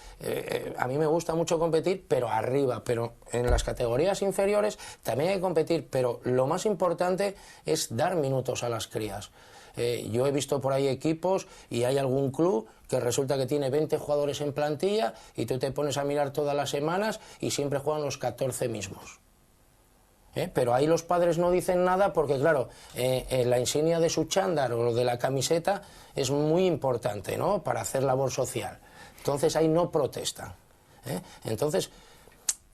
a mí me gusta mucho competir, pero arriba, pero en las categorías inferiores también hay que competir, pero lo más importante es dar minutos a las crías. Yo he visto por ahí equipos y hay algún club que resulta que tiene 20 jugadores en plantilla y tú te pones a mirar todas las semanas y siempre juegan los 14 mismos. Pero ahí los padres no dicen nada porque, claro, la insignia de su chándal o de la camiseta es muy importante, ¿no?, para hacer labor social. Entonces ahí no protestan. Entonces,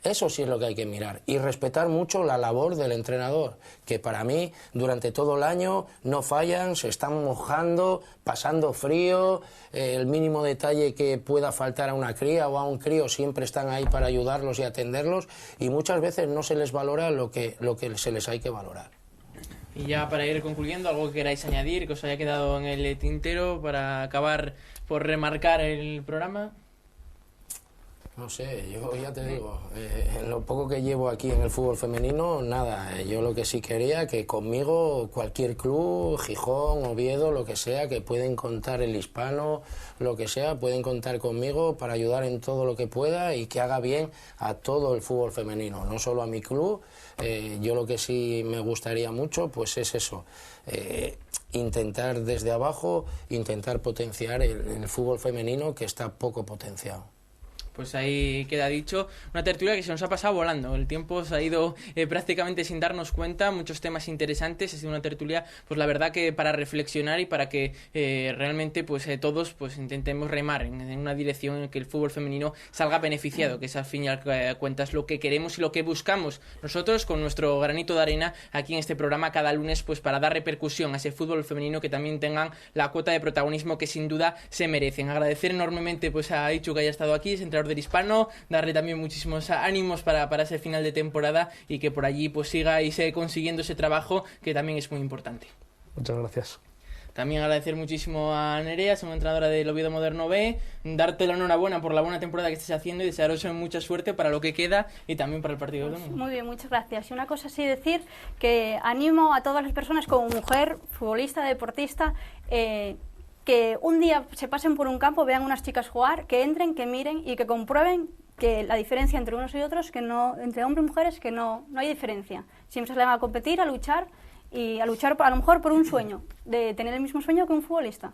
eso sí es lo que hay que mirar. Y respetar mucho la labor del entrenador, que para mí durante todo el año no fallan, se están mojando, pasando frío, el mínimo detalle que pueda faltar a una cría o a un crío siempre están ahí para ayudarlos y atenderlos, y muchas veces no se les valora lo que se les hay que valorar. Y ya para ir concluyendo, algo que queráis añadir, que os haya quedado en el tintero para acabar por remarcar el programa. No sé, yo ya te digo, en lo poco que llevo aquí en el fútbol femenino, nada, yo lo que sí quería, que conmigo cualquier club, Gijón, Oviedo, lo que sea, que pueden contar el Hispano, lo que sea, pueden contar conmigo para ayudar en todo lo que pueda y que haga bien a todo el fútbol femenino, no solo a mi club. Yo lo que sí me gustaría mucho, pues es eso, intentar desde abajo, intentar potenciar el fútbol femenino, que está poco potenciado. Pues ahí queda dicho, una tertulia que se nos ha pasado volando, el tiempo se ha ido prácticamente sin darnos cuenta, muchos temas interesantes, ha sido una tertulia, pues la verdad que para reflexionar y para que realmente pues todos pues intentemos remar en una dirección en que el fútbol femenino salga beneficiado, que es al fin y al cuentas lo que queremos y lo que buscamos nosotros con nuestro granito de arena aquí en este programa cada lunes, pues para dar repercusión a ese fútbol femenino, que también tengan la cuota de protagonismo que sin duda se merecen. Agradecer enormemente pues a Itxu que haya estado aquí, es entrenador del Hispano, darle también muchísimos ánimos para ese final de temporada y que por allí pues siga y se consiguiendo ese trabajo que también es muy importante. Muchas gracias. También agradecer muchísimo a Nerea, segunda entrenadora del Oviedo Moderno B, darte la enhorabuena por la buena temporada que estés haciendo y desearos mucha suerte para lo que queda y también para el partido de domingo. Muy bien, muchas gracias. Y una cosa sí decir, que animo a todas las personas como mujer, futbolista, deportista, que un día se pasen por un campo, vean unas chicas jugar, que entren, que miren y que comprueben que la diferencia entre unos y otros, que no, entre hombres y mujeres, que no hay diferencia. Siempre salen a competir, a luchar a lo mejor por un sueño, de tener el mismo sueño que un futbolista.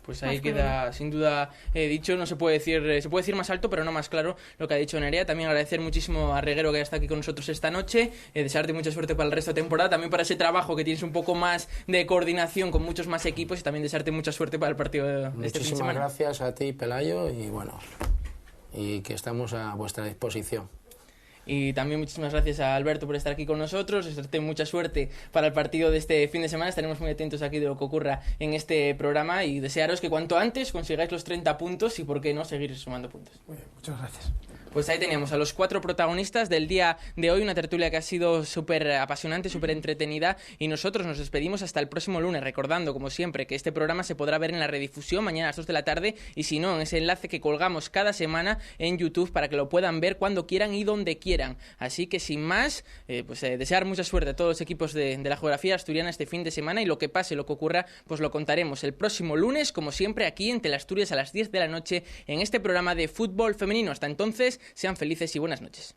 Pues ahí queda sin duda dicho, no se puede decir más alto, pero no más claro lo que ha dicho Nerea. También agradecer muchísimo a Reguero que está aquí con nosotros esta noche, desearte mucha suerte para el resto de temporada, también para ese trabajo que tienes un poco más de coordinación con muchos más equipos y también desearte mucha suerte para el partido de este fin de semana. Muchísimas gracias a ti, Pelayo, y bueno, y que estamos a vuestra disposición. Y también muchísimas gracias a Alberto por estar aquí con nosotros, desearte mucha suerte para el partido de este fin de semana, estaremos muy atentos aquí de lo que ocurra en este programa y desearos que cuanto antes consigáis los 30 puntos y por qué no seguir sumando puntos. Muy bien, muchas gracias. Pues ahí teníamos a los 4 protagonistas del día de hoy, una tertulia que ha sido súper apasionante, súper entretenida y nosotros nos despedimos hasta el próximo lunes, recordando como siempre que este programa se podrá ver en la redifusión mañana a las 2 de la tarde y si no en ese enlace que colgamos cada semana en YouTube para que lo puedan ver cuando quieran y donde quieran. Así que sin más, desear mucha suerte a todos los equipos de la geografía asturiana este fin de semana y lo que pase, lo que ocurra, pues lo contaremos el próximo lunes, como siempre aquí en Teleasturias a las 10 de la noche en este programa de fútbol femenino. Hasta entonces, sean felices y buenas noches.